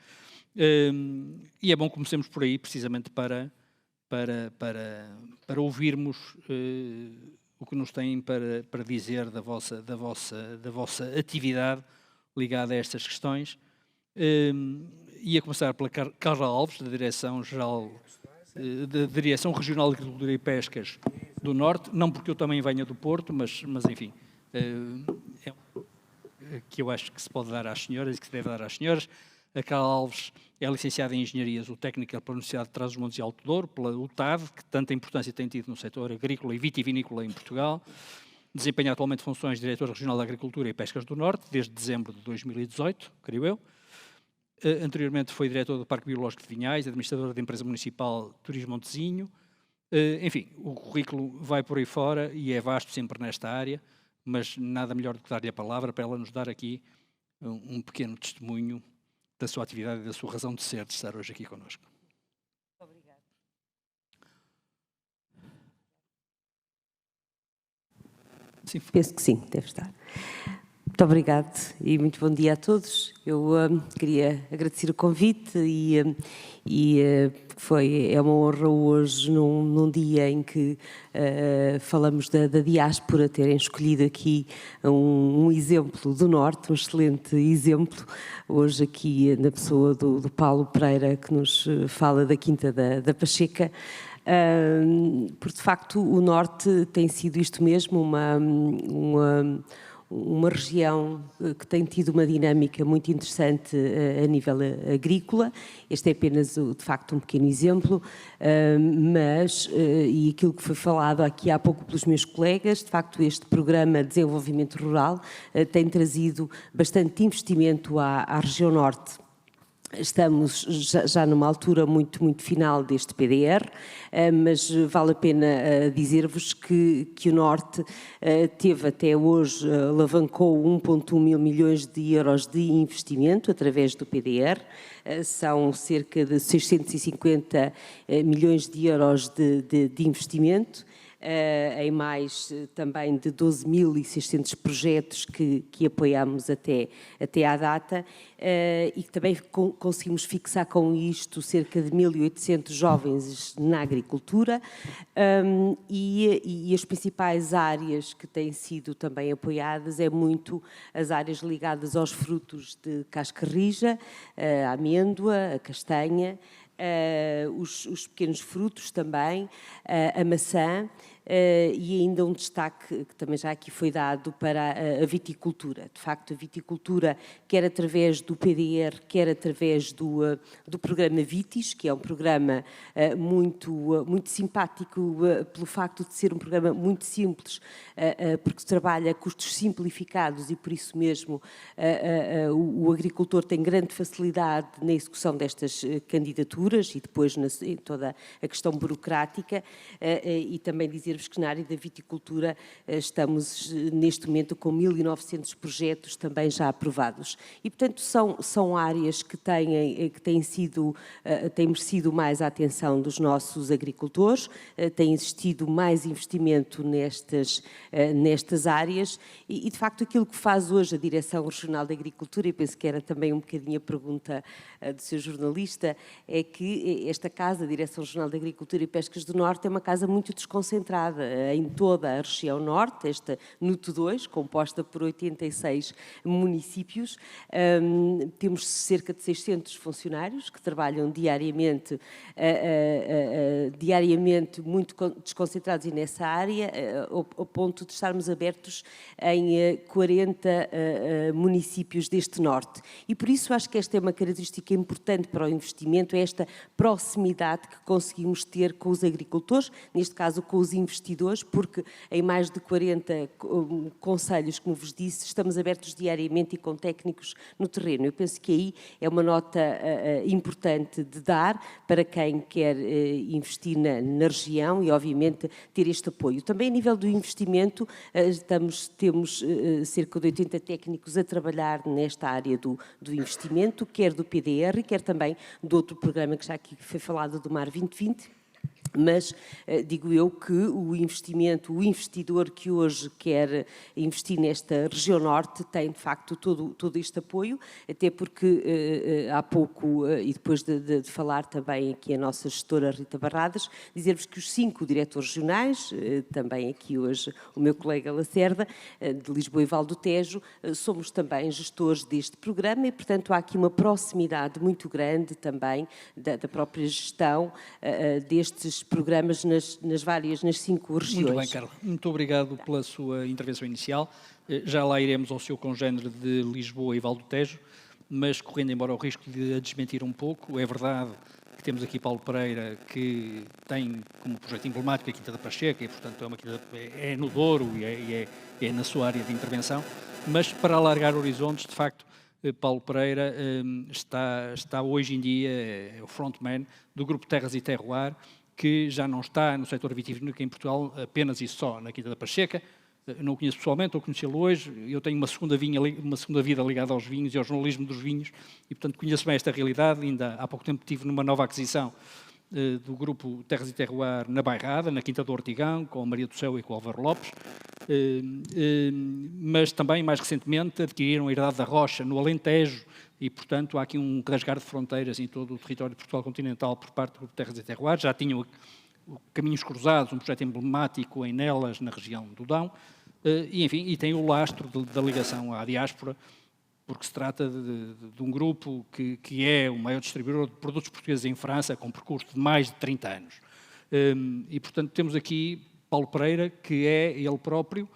E é bom que comecemos por aí, precisamente para ouvirmos o que nos têm para dizer da vossa atividade ligada a estas questões. Ia começar pela Carla Alves, da Direção-Geral, da Direção Regional de Agricultura e Pescas do Norte, não porque eu também venha do Porto, mas enfim, que eu acho que se pode dar às senhoras e que se deve dar às senhoras. A Carla Alves é licenciada em Engenharia Zootécnica pela Universidade de Trás-os-Montes e Alto Douro, pela UTAD, que tanta importância tem tido no setor agrícola e vitivinícola em Portugal. Desempenha atualmente funções de Diretor Regional da Agricultura e Pescas do Norte, desde dezembro de 2018, creio eu. Anteriormente foi diretor do Parque Biológico de Vinhais, administrador da empresa municipal Turismo Montezinho. Enfim, o currículo vai por aí fora e é vasto sempre nesta área, mas nada melhor do que dar-lhe a palavra para ela nos dar aqui um pequeno testemunho da sua atividade e da sua razão de ser, de estar hoje aqui connosco. Obrigada. Sim. Penso que sim, deve estar. Muito obrigada e muito bom dia a todos. Eu queria agradecer o convite é uma honra hoje, num dia em que falamos da diáspora, terem escolhido aqui um exemplo do Norte, um excelente exemplo, hoje aqui na pessoa do Paulo Pereira, que nos fala da Quinta da Pacheca. Porque, de facto, o Norte tem sido isto mesmo, uma região que tem tido uma dinâmica muito interessante a nível agrícola. Este é apenas, de facto, um pequeno exemplo, e aquilo que foi falado aqui há pouco pelos meus colegas, de facto, este programa de desenvolvimento rural tem trazido bastante investimento à região Norte. Estamos já numa altura muito final deste PDR, mas vale a pena dizer-vos que o Norte teve até hoje, alavancou 1,1 mil milhões de euros de investimento através do PDR, são cerca de 650 milhões de euros de investimento, em mais também de 12.600 projetos que apoiamos até à data, e que também conseguimos fixar com isto cerca de 1.800 jovens na agricultura, e as principais áreas que têm sido também apoiadas é muito as áreas ligadas aos frutos de casca rija, a amêndoa, a castanha, os pequenos frutos também, a maçã, e ainda um destaque que também já aqui foi dado para a viticultura. De facto, a viticultura, quer através do PDR, quer através do programa Vitis, que é um programa muito simpático pelo facto de ser um programa muito simples, porque trabalha custos simplificados e por isso mesmo o agricultor tem grande facilidade na execução destas candidaturas e depois em toda a questão burocrática, e também dizer-vos que na área da viticultura estamos neste momento com 1.900 projetos também já aprovados. E, portanto, são áreas que têm merecido mais a atenção dos nossos agricultores, tem existido mais investimento nestas áreas e, de facto, aquilo que faz hoje a Direção Regional da Agricultura, e penso que era também um bocadinho a pergunta do seu jornalista, é que esta casa, a Direção Regional da Agricultura e Pescas do Norte, é uma casa muito desconcentrada em toda a região Norte, esta NUT 2, composta por 86 municípios. Temos cerca de 600 funcionários que trabalham diariamente muito desconcentrados nessa área, ao ponto de estarmos abertos em 40 municípios deste Norte. E por isso acho que esta é uma característica importante para o investimento, é esta proximidade que conseguimos ter com os agricultores, neste caso com os investidores, porque em mais de 40 concelhos, como vos disse, estamos abertos diariamente e com técnicos no terreno. Eu penso que aí é uma nota importante de dar para quem quer investir na região e, obviamente, ter este apoio. Também a nível do investimento, temos cerca de 80 técnicos a trabalhar nesta área do investimento, quer do PDR, quer também do outro programa que já aqui foi falado, do Mar 2020, Mas digo eu que o investidor que hoje quer investir nesta região norte tem de facto todo este apoio, até porque há pouco, e depois de falar também aqui a nossa gestora Rita Barradas, dizer-vos que os 5 diretores regionais, também aqui hoje o meu colega Lacerda, de Lisboa e Val do Tejo, somos também gestores deste programa e, portanto, há aqui uma proximidade muito grande também da própria gestão destes programas nas 5 regiões. Muito bem, Carla. Muito obrigado pela sua intervenção inicial. Já lá iremos ao seu congénere de Lisboa e Val do Tejo, mas correndo embora o risco de a desmentir um pouco, é verdade que temos aqui Paulo Pereira, que tem como projeto emblemático a Quinta da Pacheca, e portanto é uma quinta, é no Douro e é na sua área de intervenção, mas para alargar horizontes, de facto, Paulo Pereira está hoje em dia, é o frontman do grupo Terras e Terroir, que já não está no setor vitivinícola em Portugal apenas e só na Quinta da Pacheca. Não o conheço pessoalmente, ou conheci-lo hoje. Eu tenho uma segunda vida ligada aos vinhos e ao jornalismo dos vinhos e, portanto, conheço bem esta realidade. Ainda há pouco tempo estive numa nova aquisição do grupo Terras e Terroir na Bairrada, na Quinta do Ortigão, com a Maria do Céu e com o Álvaro Lopes. Mas também, mais recentemente, adquiriram a Herdade da Rocha, no Alentejo, e, portanto, há aqui um rasgar de fronteiras em todo o território de Portugal continental por parte do grupo Terras e Terroir. Já tinham Caminhos Cruzados, um projeto emblemático em Nelas, na região do Dão, e, enfim, e tem o lastro da ligação à diáspora, porque se trata de um grupo que é o maior distribuidor de produtos portugueses em França, com um percurso de mais de 30 anos. E, portanto, temos aqui Paulo Pereira, que é ele próprio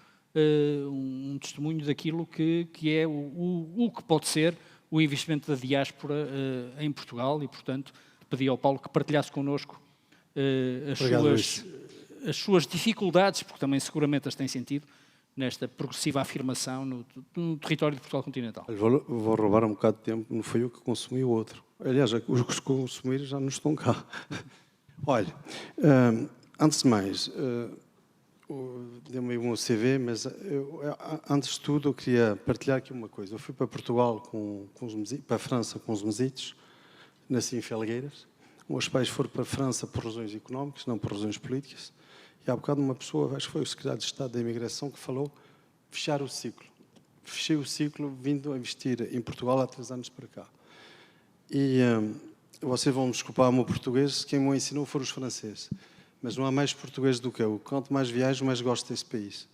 um testemunho daquilo que é o que pode ser o investimento da diáspora em Portugal e, portanto, pedi ao Paulo que partilhasse connosco as suas dificuldades, porque também seguramente as tem sentido, nesta progressiva afirmação no território de Portugal continental. Vou roubar um bocado de tempo, não foi eu que consumi o outro. Aliás, os que consumiram já não estão cá. Olha, antes de mais, dei-me um CV, mas antes de tudo eu queria partilhar aqui uma coisa. Eu fui para Portugal, para a França com os mesitos, nasci em Felgueiras. Meus pais foram para a França por razões económicas, não por razões políticas. E há bocado uma pessoa, acho que foi o secretário de Estado da Imigração, que falou fechar o ciclo. Fechei o ciclo vindo a investir em Portugal há 3 anos para cá. E vocês vão me desculpar o meu português, quem me ensinou foram os franceses. Mas não há mais português do que eu. Quanto mais viajo, mais gosto desse país.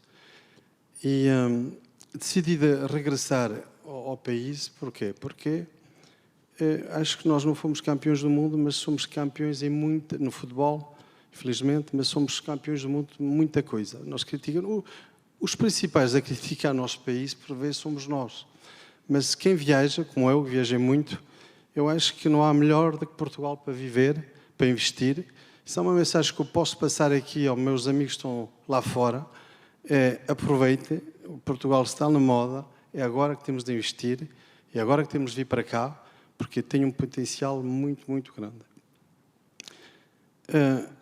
E decidi regressar ao país, porquê? Porque acho que nós não fomos campeões do mundo, mas somos campeões no futebol, infelizmente, mas somos campeões do mundo de muita coisa. Nós criticamos, os principais a criticar o nosso país, por vezes, somos nós. Mas quem viaja, como eu, viajei muito, eu acho que não há melhor do que Portugal para viver, para investir. Isso é uma mensagem que eu posso passar aqui aos meus amigos que estão lá fora. Aproveitem, Portugal está na moda, é agora que temos de investir, é agora que temos de vir para cá, porque tem um potencial muito, muito grande.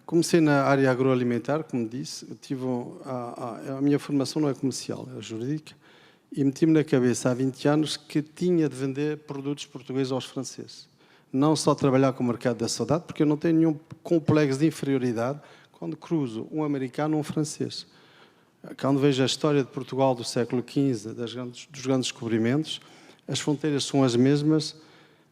Comecei na área agroalimentar, como disse. Eu tive a minha formação não é comercial, é jurídica, e meti-me na cabeça há 20 anos que tinha de vender produtos portugueses aos franceses. Não só trabalhar com o mercado da saudade, porque eu não tenho nenhum complexo de inferioridade quando cruzo um americano ou um francês. Quando vejo a história de Portugal do século XV, dos grandes descobrimentos, as fronteiras são as mesmas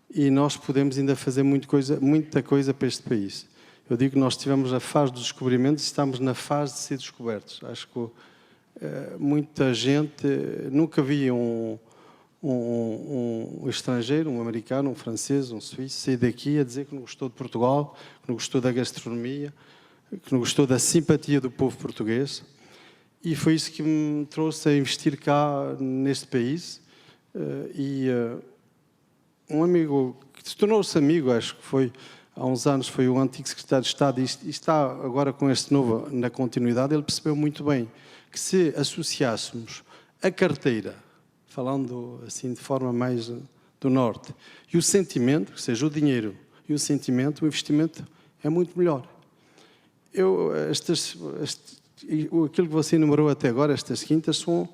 e nós podemos ainda fazer muita coisa para este país. Eu digo que nós tivemos a fase dos descobrimentos e estamos na fase de ser descobertos. Acho que muita gente nunca via um estrangeiro, um americano, um francês, um suíço, sair daqui a dizer que não gostou de Portugal, que não gostou da gastronomia, que não gostou da simpatia do povo português. E foi isso que me trouxe a investir cá neste país. Um amigo que se tornou-se amigo, acho que foi há uns anos, foi o antigo secretário de Estado, e está agora com este novo na continuidade. Ele percebeu muito bem que se associássemos a carteira, falando assim de forma mais do norte, e o sentimento, ou seja, o dinheiro e o sentimento, o investimento é muito melhor. Aquilo que você enumerou até agora, estas quintas, são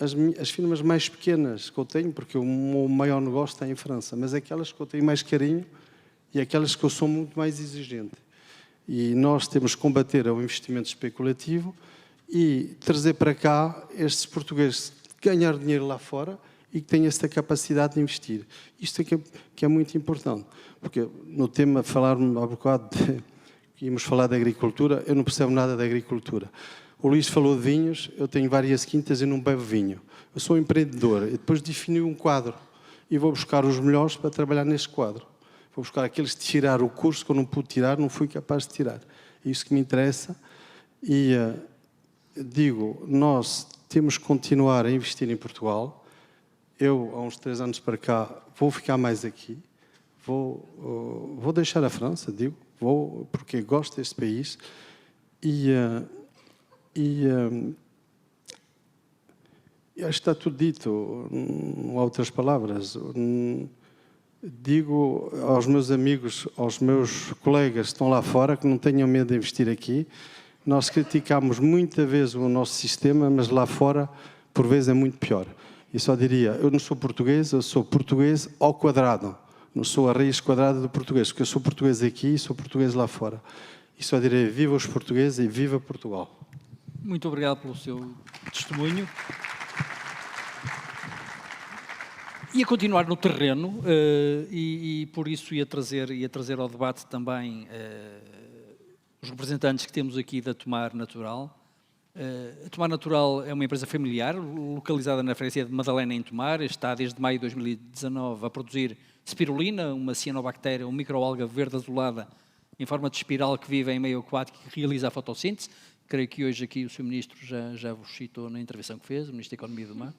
as firmas mais pequenas que eu tenho, porque o meu maior negócio está em França, mas aquelas que eu tenho mais carinho e aquelas que eu sou muito mais exigente. E nós temos que combater o investimento especulativo e trazer para cá estes portugueses que ganhar dinheiro lá fora e que têm esta capacidade de investir. Isto é que é muito importante, porque no tema falar-me há bocado que íamos falar de agricultura, eu não percebo nada de agricultura. O Luís falou de vinhos, eu tenho várias quintas e não bebo vinho. Eu sou um empreendedor e depois defini um quadro e vou buscar os melhores para trabalhar neste quadro. Vou buscar aqueles de tirar o curso que eu não pude tirar, não fui capaz de tirar. É isso que me interessa e digo, nós temos que continuar a investir em Portugal. Eu, há uns 3 anos para cá, vou ficar mais aqui. Vou deixar a França, digo, vou porque gosto deste país e acho que está tudo dito, não há outras palavras. Digo aos meus amigos, aos meus colegas que estão lá fora, que não tenham medo de investir aqui. Nós criticamos muitas vezes o nosso sistema, mas lá fora, por vezes, é muito pior. E só diria, eu não sou português, eu sou português ao quadrado. Não sou a raiz quadrada do português, porque eu sou português aqui e sou português lá fora. E só direi, viva os portugueses e viva Portugal. Muito obrigado pelo seu testemunho. Ia continuar no terreno e por isso ia trazer ao debate também os representantes que temos aqui da Tomar Natural. A Tomar Natural é uma empresa familiar, localizada na freguesia de Madalena, em Tomar. Está desde maio de 2019 a produzir spirulina, uma cianobactéria, uma microalga verde azulada em forma de espiral que vive em meio aquático e que realiza a fotossíntese. Creio que hoje aqui o Sr. Ministro já vos citou na intervenção que fez, o Ministro da Economia do Mar.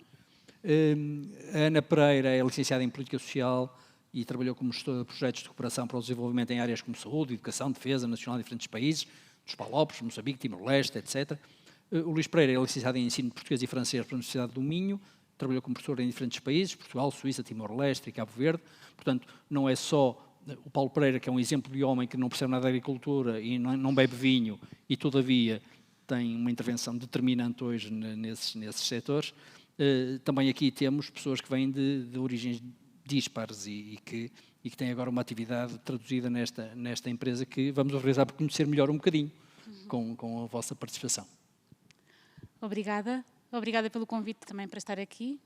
A Ana Pereira é licenciada em Política Social e trabalhou como gestora de projetos de cooperação para o desenvolvimento em áreas como saúde, educação, defesa nacional em diferentes países, dos Palopes, Moçambique, Timor-Leste, etc. O Luís Pereira é licenciado em Ensino Português e Francês pela Universidade do Minho, trabalhou como professor em diferentes países, Portugal, Suíça, Timor-Leste e Cabo Verde. Portanto, não é só o Paulo Pereira, que é um exemplo de homem que não percebe nada de agricultura e não bebe vinho e, todavia, tem uma intervenção determinante hoje nesses setores. Também aqui temos pessoas que vêm de origens dispares e que têm agora uma atividade traduzida nesta empresa que vamos realizar para conhecer melhor um bocadinho com a vossa participação. Obrigada. Obrigada pelo convite também para estar aqui.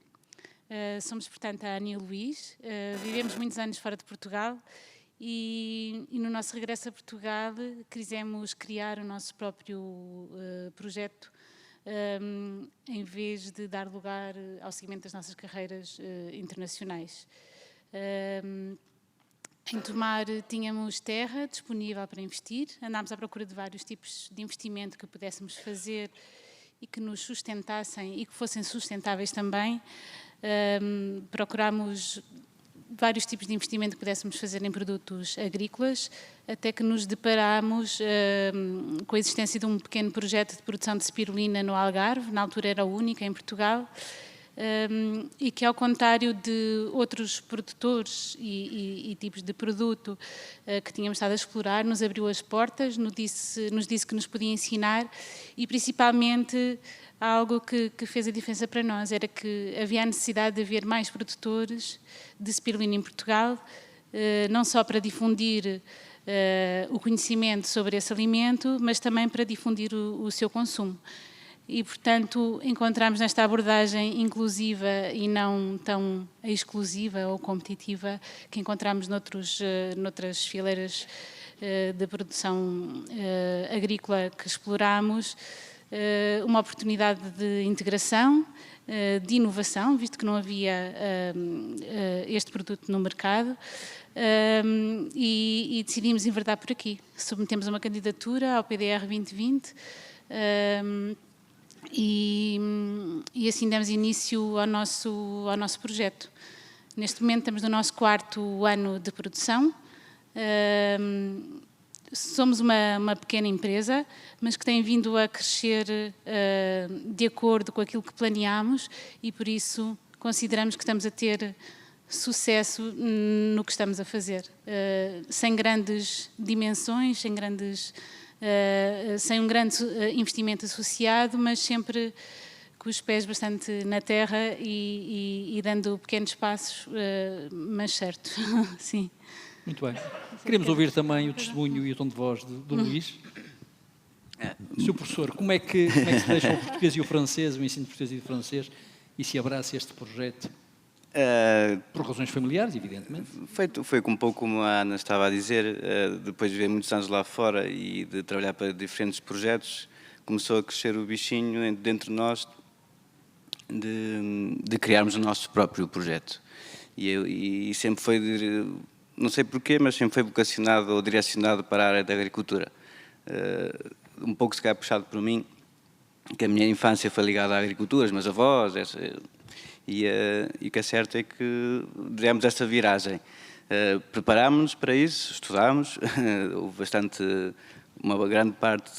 Somos, portanto, a Ana e o Luís. Vivemos muitos anos fora de Portugal e no nosso regresso a Portugal quisemos criar o nosso próprio projeto em vez de dar lugar ao seguimento das nossas carreiras internacionais. Em Tomar tínhamos terra disponível para investir, andámos à procura de vários tipos de investimento que pudéssemos fazer e que nos sustentassem e que fossem sustentáveis também. Procurámos vários tipos de investimento que pudéssemos fazer em produtos agrícolas, até que nos deparámos com a existência de um pequeno projeto de produção de spirulina no Algarve, na altura era o único em Portugal, e que, ao contrário de outros produtores e tipos de produto que tínhamos estado a explorar, nos abriu as portas, nos disse que nos podia ensinar e, principalmente, algo que fez a diferença para nós era que havia a necessidade de haver mais produtores de spirulina em Portugal, não só para difundir o conhecimento sobre esse alimento, mas também para difundir o seu consumo. E, portanto, encontramos nesta abordagem inclusiva e não tão exclusiva ou competitiva que encontramos noutras fileiras de produção agrícola que exploramos, uma oportunidade de integração, de inovação, visto que não havia este produto no mercado, e decidimos enverdar por aqui. Submetemos uma candidatura ao PDR 2020, e assim demos início ao nosso projeto. Neste momento estamos no nosso 4º ano de produção. Somos uma pequena empresa, mas que tem vindo a crescer de acordo com aquilo que planeámos e, por isso, consideramos que estamos a ter sucesso no que estamos a fazer. Sem grandes dimensões, sem um grande investimento associado, mas sempre com os pés bastante na terra e dando pequenos passos, mas certo, sim. Muito bem. Queremos ouvir também o testemunho e o tom de voz do Luís. Sr. Professor, como é que se deixa o português e o francês, o ensino de português e de francês, e se abraça este projeto? Por razões familiares, evidentemente. Foi um pouco como a Ana estava a dizer, depois de viver muitos anos lá fora e de trabalhar para diferentes projetos, começou a crescer o bichinho dentro de nós de criarmos o nosso próprio projeto. E sempre foi, não sei porquê, mas sempre foi vocacionado ou direcionado para a área da agricultura. Um pouco se calhar puxado por mim, que a minha infância foi ligada à agricultura, os meus avós, e o que é certo é que demos essa viragem. Preparámos-nos para isso, estudámos, houve uma grande parte,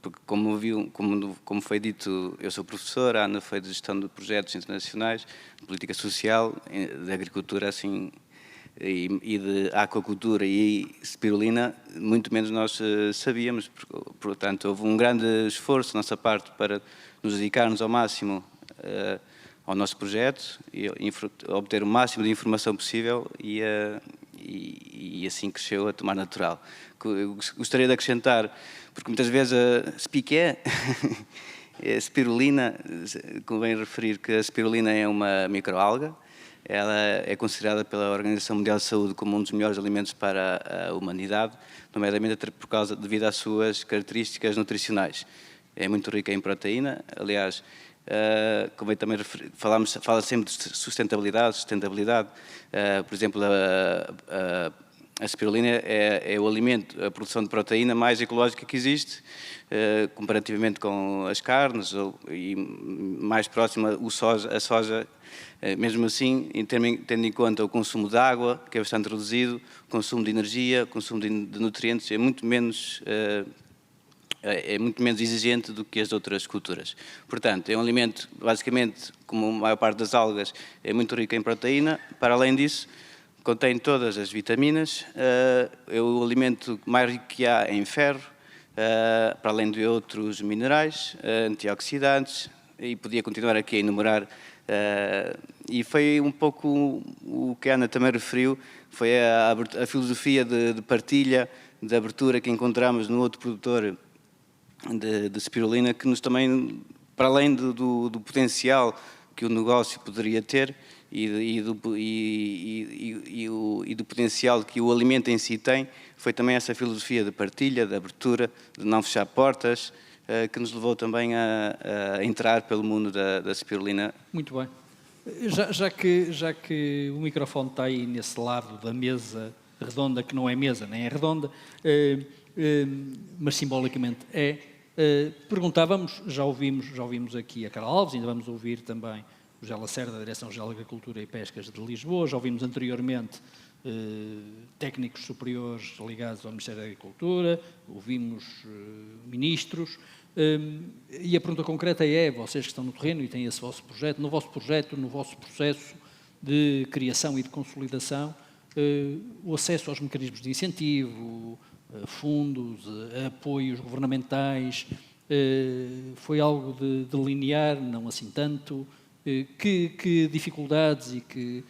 porque como foi dito, eu sou professor, a Ana foi de gestão de projetos internacionais, de política social, de agricultura assim, e de aquacultura e spirulina, muito menos nós sabíamos. Portanto, houve um grande esforço da nossa parte para nos dedicarmos ao máximo ao nosso projeto e obter o máximo de informação possível e assim cresceu a tomar natural. Eu gostaria de acrescentar, porque muitas vezes a spiqué, a spirulina, convém referir que a spirulina é uma microalga. Ela é considerada pela Organização Mundial de Saúde como um dos melhores alimentos para a humanidade, nomeadamente devido às suas características nutricionais. É muito rica em proteína, aliás, convém também referir, fala sempre de sustentabilidade. Por exemplo, a spirulina é o alimento, a produção de proteína mais ecológica que existe, comparativamente com as carnes, e mais próxima a soja. Mesmo assim, tendo em conta o consumo de água, que é bastante reduzido, o consumo de energia, o consumo de nutrientes é muito menos exigente do que as outras culturas. Portanto, é um alimento, basicamente, como a maior parte das algas, é muito rico em proteína. Para além disso, contém todas as vitaminas, é o alimento mais rico que há em ferro, para além de outros minerais, antioxidantes, e podia continuar aqui a enumerar. E foi um pouco o que a Ana também referiu, foi a filosofia de partilha, de abertura que encontramos no outro produtor de spirulina, que nos também, para além do potencial que o negócio poderia ter e do potencial que o alimento em si tem, foi também essa filosofia de partilha, de abertura, de não fechar portas, que nos levou também a entrar pelo mundo da spirulina. Muito bem. Já que o microfone está aí nesse lado da mesa redonda, que não é mesa, nem é redonda, mas simbolicamente é, perguntávamos, já ouvimos aqui a Carla Alves, ainda vamos ouvir também o José Lacerda, da Direção-Geral de Agricultura e Pescas de Lisboa, já ouvimos anteriormente técnicos superiores ligados ao Ministério da Agricultura, ouvimos ministros, e a pergunta concreta é, vocês que estão no terreno e têm esse vosso projeto, no vosso processo de criação e de consolidação, o acesso aos mecanismos de incentivo, fundos, apoios governamentais, foi algo de linear, não assim tanto? Que dificuldades e que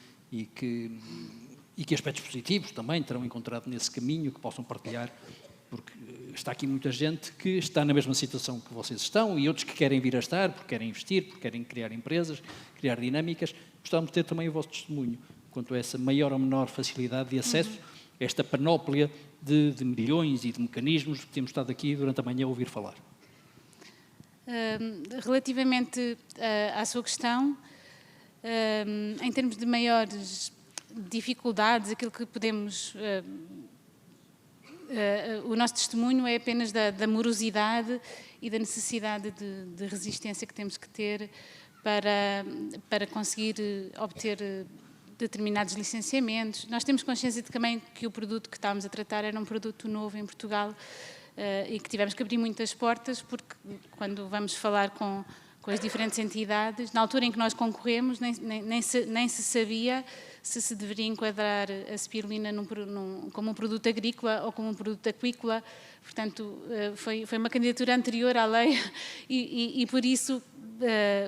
aspectos positivos também terão encontrado nesse caminho que possam partilhar? Porque está aqui muita gente que está na mesma situação que vocês estão e outros que querem vir a estar, porque querem investir, porque querem criar empresas, criar dinâmicas. Gostávamos de ter também o vosso testemunho quanto a essa maior ou menor facilidade de acesso a esta panóplia de milhões e de mecanismos que temos estado aqui durante a manhã a ouvir falar. Relativamente à sua questão, em termos de maiores dificuldades, aquilo que podemos... o nosso testemunho é apenas da morosidade e da necessidade de resistência que temos que ter para conseguir obter determinados licenciamentos. Nós temos consciência também que o produto que estávamos a tratar era um produto novo em Portugal e que tivemos que abrir muitas portas, porque quando vamos falar com as diferentes entidades, na altura em que nós concorremos, nem se sabia se deveria enquadrar a spirulina como um produto agrícola ou como um produto aquícola. Portanto, foi uma candidatura anterior à lei e por isso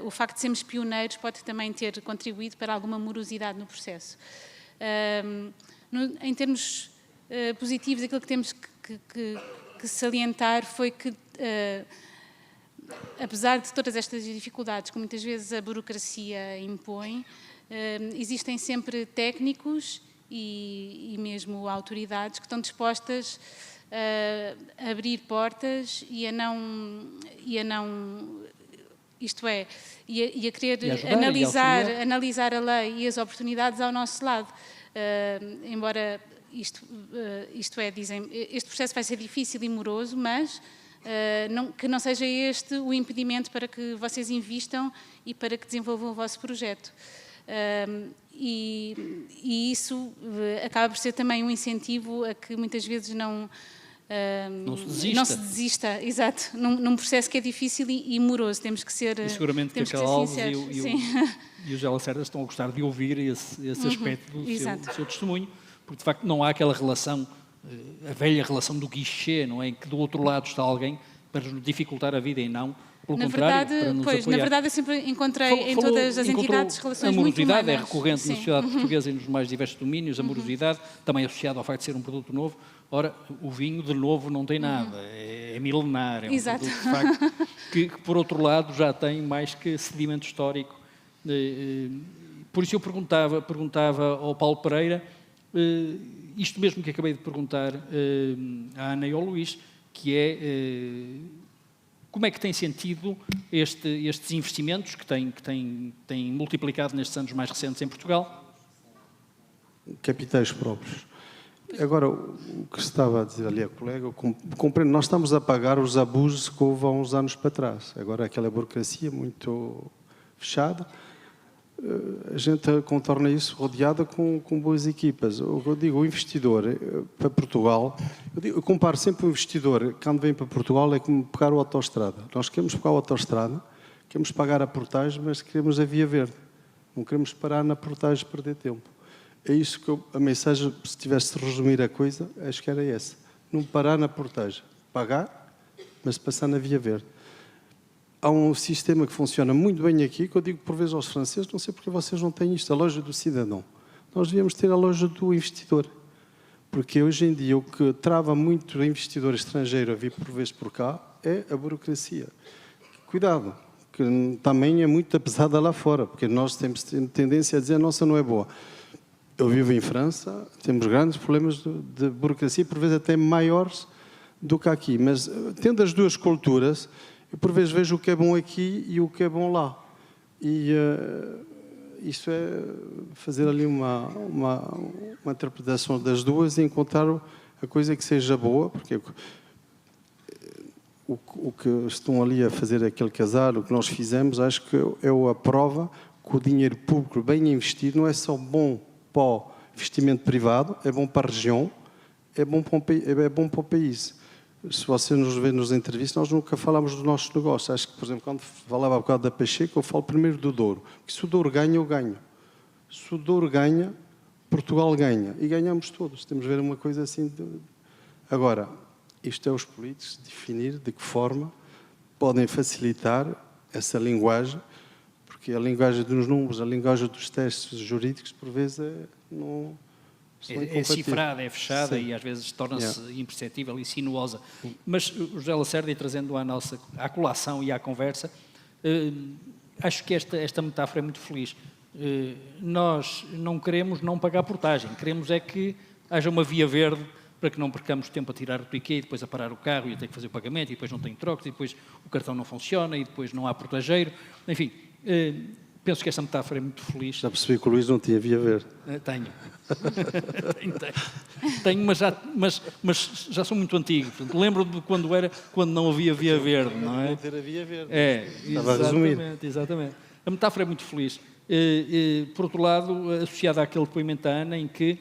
o facto de sermos pioneiros pode também ter contribuído para alguma morosidade no processo. Em termos positivos, aquilo que temos que salientar foi que, apesar de todas estas dificuldades que muitas vezes a burocracia impõe, existem sempre técnicos e mesmo autoridades que estão dispostas a abrir portas e a não isto é, e a querer analisar a lei e as oportunidades ao nosso lado. Embora dizem, este processo vai ser difícil e moroso, mas que não seja este o impedimento para que vocês invistam e para que desenvolvam o vosso projeto. E isso acaba por ser também um incentivo a que muitas vezes não se desista, exato, num processo que é difícil e moroso, temos que ser e seguramente que a Cacau Alves e o José Lacerda estão a gostar de ouvir esse aspecto do seu testemunho, porque de facto não há aquela relação, a velha relação do guichê, não é? Em que do outro lado está alguém para nos dificultar a vida e não, pelo contrário, para nos apoiar. Na verdade eu sempre encontrei em todas as entidades relações muito humanas. A morosidade é recorrente na sociedade portuguesa e nos mais diversos domínios, a morosidade também associada ao facto de ser um produto novo. Ora, o vinho, de novo, não tem nada, é milenar, é um produto, de facto, que, por outro lado, já tem mais que sedimento histórico. Por isso eu perguntava ao Paulo Pereira, isto mesmo que acabei de perguntar à Ana e ao Luís, que é como é que tem sentido estes investimentos que têm multiplicado nestes anos mais recentes em Portugal? Capitais próprios. Agora, o que estava a dizer ali a colega, eu compreendo, nós estamos a pagar os abusos que houve há uns anos para trás. Agora, aquela burocracia muito fechada, a gente contorna isso rodeada com boas equipas. Eu digo, o investidor para Portugal, eu comparo sempre o investidor, quando vem para Portugal, é como pegar a autoestrada. Nós queremos pegar a autoestrada, queremos pagar a portagem, mas queremos a via verde. Não queremos parar na portagem e perder tempo. É isso que a mensagem, se tivesse de resumir a coisa, acho que era essa. Não parar na portagem. Pagar, mas passar na via verde. Há um sistema que funciona muito bem aqui, que eu digo por vezes aos franceses, não sei porque vocês não têm isto, a loja do cidadão. Nós devíamos ter a loja do investidor. Porque hoje em dia o que trava muito o investidor estrangeiro a vir por vezes por cá é a burocracia. Cuidado, que também é muito pesada lá fora, porque nós temos tendência a dizer a nossa não é boa. Eu vivo em França, temos grandes problemas de burocracia, por vezes até maiores do que aqui. Mas, tendo as duas culturas, eu por vezes vejo o que é bom aqui e o que é bom lá. E isso é fazer ali uma interpretação das duas e encontrar a coisa que seja boa, porque o que estão ali a fazer aquele casal, o que nós fizemos, acho que é a prova que o dinheiro público bem investido não é só bom para o investimento privado, é bom para a região, é bom para o país. Se você nos vê nas entrevistas, nós nunca falamos do nosso negócio. Acho que, por exemplo, quando falava há bocado da Pacheco, eu falo primeiro do Douro. Porque se o Douro ganha, eu ganho. Se o Douro ganha, Portugal ganha. E ganhamos todos. Temos de ver uma coisa assim. Agora, isto é os políticos definir de que forma podem facilitar essa linguagem, porque a linguagem dos números, a linguagem dos testes jurídicos, por vezes, é cifrada, é fechada. Sim. E às vezes torna-se imperceptível e sinuosa. Mas, José Lacerda, e trazendo à colação e à conversa, acho que esta metáfora é muito feliz. Nós não queremos não pagar portagem, queremos é que haja uma via verde para que não percamos tempo a tirar o ticket e depois a parar o carro e a ter que fazer o pagamento e depois não tem trocos e depois o cartão não funciona e depois não há portageiro. Enfim, penso que esta metáfora é muito feliz. Já percebi que o Luís não tinha via verde. Tenho. Tenho, mas já sou muito antigo. Lembro-me de quando não havia via verde, não é? Não ter a via verde. Exatamente. A metáfora é muito feliz. Por outro lado, associada àquele depoimento da Ana, em que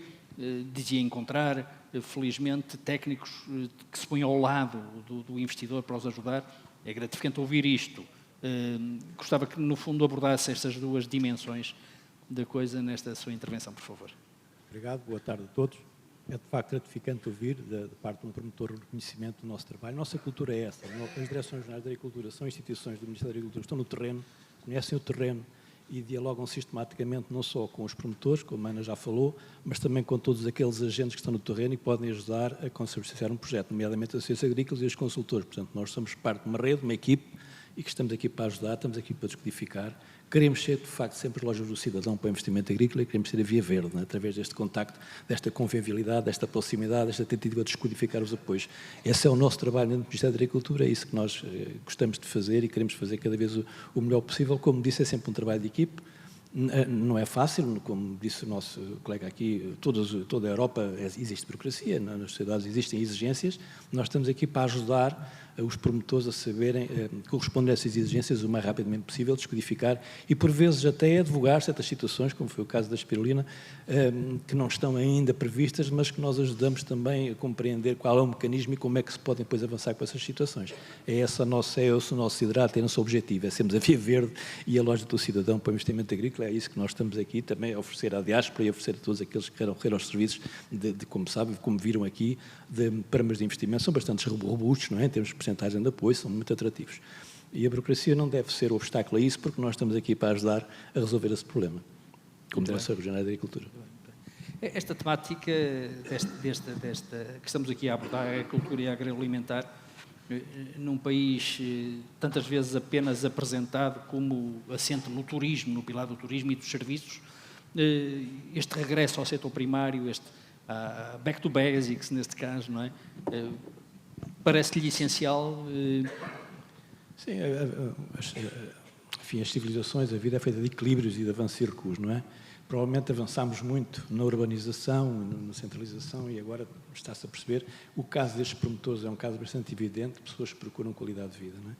dizia encontrar, felizmente, técnicos que se põem ao lado do investidor para os ajudar. É gratificante ouvir isto. Gostava que, no fundo, abordasse estas duas dimensões da coisa nesta sua intervenção, por favor. Obrigado, boa tarde a todos. É, de facto, gratificante ouvir, de parte de um promotor, o reconhecimento do nosso trabalho. Nossa cultura é essa. As Direções Regionais da Agricultura são instituições do Ministério da Agricultura, estão no terreno, conhecem o terreno e dialogam sistematicamente não só com os promotores, como a Ana já falou, mas também com todos aqueles agentes que estão no terreno e que podem ajudar a consubstanciar um projeto, nomeadamente as associações agrícolas e os consultores. Portanto, nós somos parte de uma rede, uma equipe, e que estamos aqui para ajudar, estamos aqui para descodificar. Queremos ser, de facto, sempre lojas do cidadão para o investimento agrícola e queremos ser a via verde, através deste contacto, desta convivialidade, desta proximidade, desta tentativa de descodificar os apoios. Esse é o nosso trabalho dentro do Ministério da Agricultura, é isso que nós gostamos de fazer e queremos fazer cada vez o melhor possível. Como disse, é sempre um trabalho de equipe. Não é fácil, como disse o nosso colega aqui, toda a Europa existe burocracia, nas sociedades existem exigências, nós estamos aqui para ajudar os promotores a saberem corresponder a essas exigências o mais rapidamente possível, descodificar e, por vezes, até advogar certas situações, como foi o caso da espirulina, que não estão ainda previstas, mas que nós ajudamos também a compreender qual é o mecanismo e como é que se podem depois avançar com essas situações. É esse o nosso desidrato, é o nosso objetivo, é sermos a via verde e a loja do cidadão para o investimento agrícola, é isso que nós estamos aqui também a oferecer à diáspora e a oferecer a todos aqueles que queiram recorrer aos serviços como sabem, como viram aqui, de programas de investimento, são bastante robustos, não é? Em termos de porcentagem de apoio, são muito atrativos. E a burocracia não deve ser obstáculo a isso, porque nós estamos aqui para ajudar a resolver esse problema, como Direção Regional da Agricultura. Esta temática, que estamos aqui a abordar, a agricultura e a agroalimentar, num país tantas vezes apenas apresentado como assente no turismo, no pilar do turismo e dos serviços, este regresso ao setor primário, este back to basics, neste caso, não é? Parece-lhe essencial? Sim, enfim, as civilizações, a vida é feita de equilíbrios e de avanços e recuos, não é? Provavelmente avançámos muito na urbanização, na centralização e agora está-se a perceber. O caso destes promotores é um caso bastante evidente, pessoas que procuram qualidade de vida, não é?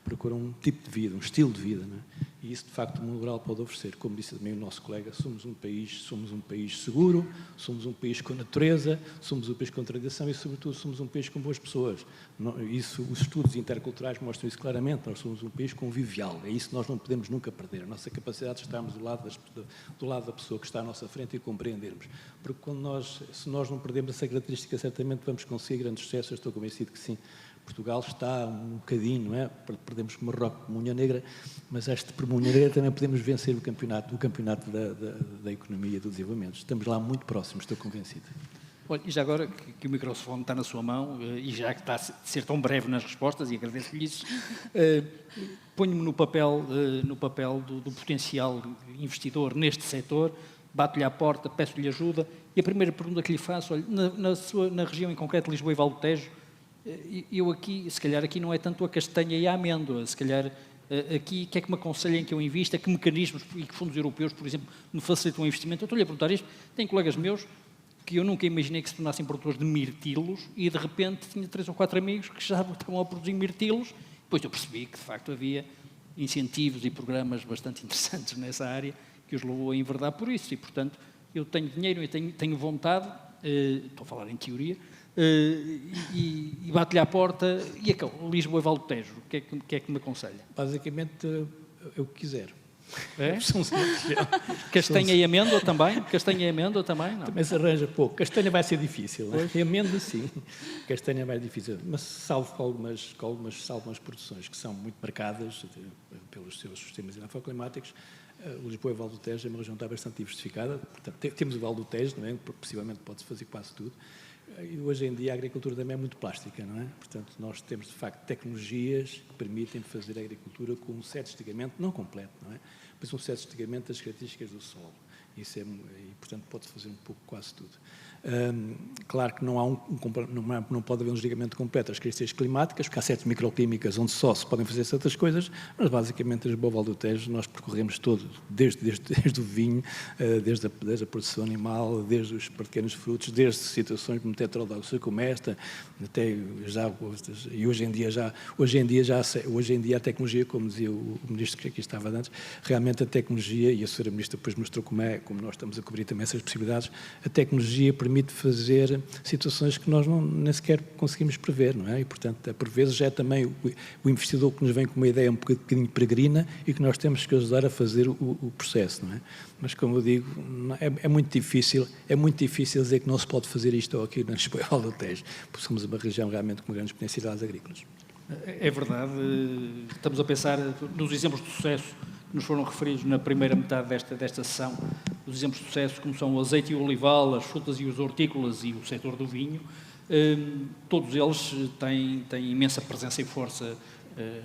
Procuram um tipo de vida, um estilo de vida, não é? E isso, de facto, o mundo rural pode oferecer. Como disse também o nosso colega, somos um país seguro, somos um país com natureza, somos um país com tradição e, sobretudo, somos um país com boas pessoas. Os estudos interculturais mostram isso claramente. Nós somos um país convivial. É isso que nós não podemos nunca perder. A nossa capacidade de estarmos do lado da pessoa que está à nossa frente e compreendermos. Porque se nós não perdemos essa característica, certamente vamos conseguir grandes sucessos. Eu estou convencido que sim. Portugal está um bocadinho, não é? Perdemos com Marrocos por Munha Negra, mas por Munha Negra também podemos vencer o campeonato da economia e do desenvolvimento. Estamos lá muito próximos, estou convencido. Olha, e já agora que o microfone está na sua mão, e já que está a ser tão breve nas respostas, e agradeço-lhe isso, ponho-me no papel do potencial investidor neste setor, bato-lhe à porta, peço-lhe ajuda, e a primeira pergunta que lhe faço, olha, na região em concreto, Lisboa e Val do Tejo, eu aqui, se calhar aqui não é tanto a castanha e a amêndoa, se calhar aqui, o que é que me aconselhem que eu invista, que mecanismos e que fundos europeus, por exemplo, me facilitam o investimento? Eu estou-lhe a perguntar isto, tem colegas meus que eu nunca imaginei que se tornassem produtores de mirtilos e de repente tinha 3 ou 4 amigos que já estavam a produzir mirtilos, depois eu percebi que de facto havia incentivos e programas bastante interessantes nessa área que os levou a enverdar por isso e, portanto, eu tenho dinheiro e tenho vontade, estou a falar em teoria, e bate-lhe à porta, e Lisboa e Val do Tejo, o que é que me aconselha? Basicamente, é o que quiser. É? Castanha e amêndoa também? Castanha e amêndoa também? Não. Também se arranja pouco. Castanha vai ser difícil, não é? E amêndoa, sim. Castanha é mais difícil. Mas salvo com algumas produções que são muito marcadas pelos seus sistemas climáticos, Lisboa e Val do Tejo é uma região que está bastante diversificada. Portanto, temos o Val do Tejo, não é? Possivelmente pode-se fazer quase tudo. E hoje em dia a agricultura também é muito plástica, não é? Portanto, nós temos de facto tecnologias que permitem fazer a agricultura com um certo esticamento, não completo, não é? Mas um certo esticamento das características do solo. Isso e, portanto, pode-se fazer um pouco quase tudo. Claro que não pode haver um desligamento completo das características climáticas, porque há certas microclímicas onde só se podem fazer certas coisas, mas basicamente Lisboa e Val do Tejo nós percorremos todo, desde o vinho, desde a produção animal, desde os pequenos frutos, desde situações como heterodoxa como esta, até já, e hoje em dia a tecnologia, como dizia o ministro que aqui estava antes, realmente a tecnologia, e a senhora ministra depois mostrou como nós estamos a cobrir também essas possibilidades, a tecnologia permite fazer situações que nós nem sequer conseguimos prever, não é? E, portanto, por vezes é também o investidor que nos vem com uma ideia um bocadinho peregrina e que nós temos que ajudar a fazer o processo, não é? Mas, como eu digo, é muito difícil dizer que não se pode fazer isto aqui na Lisboa e Val do Tejo, porque somos uma região realmente com grandes potencialidades agrícolas. É verdade, estamos a pensar nos exemplos de sucesso nos foram referidos na primeira metade desta sessão, os exemplos de sucesso, como são o azeite e o olival, as frutas e os hortícolas e o setor do vinho, todos eles têm imensa presença e força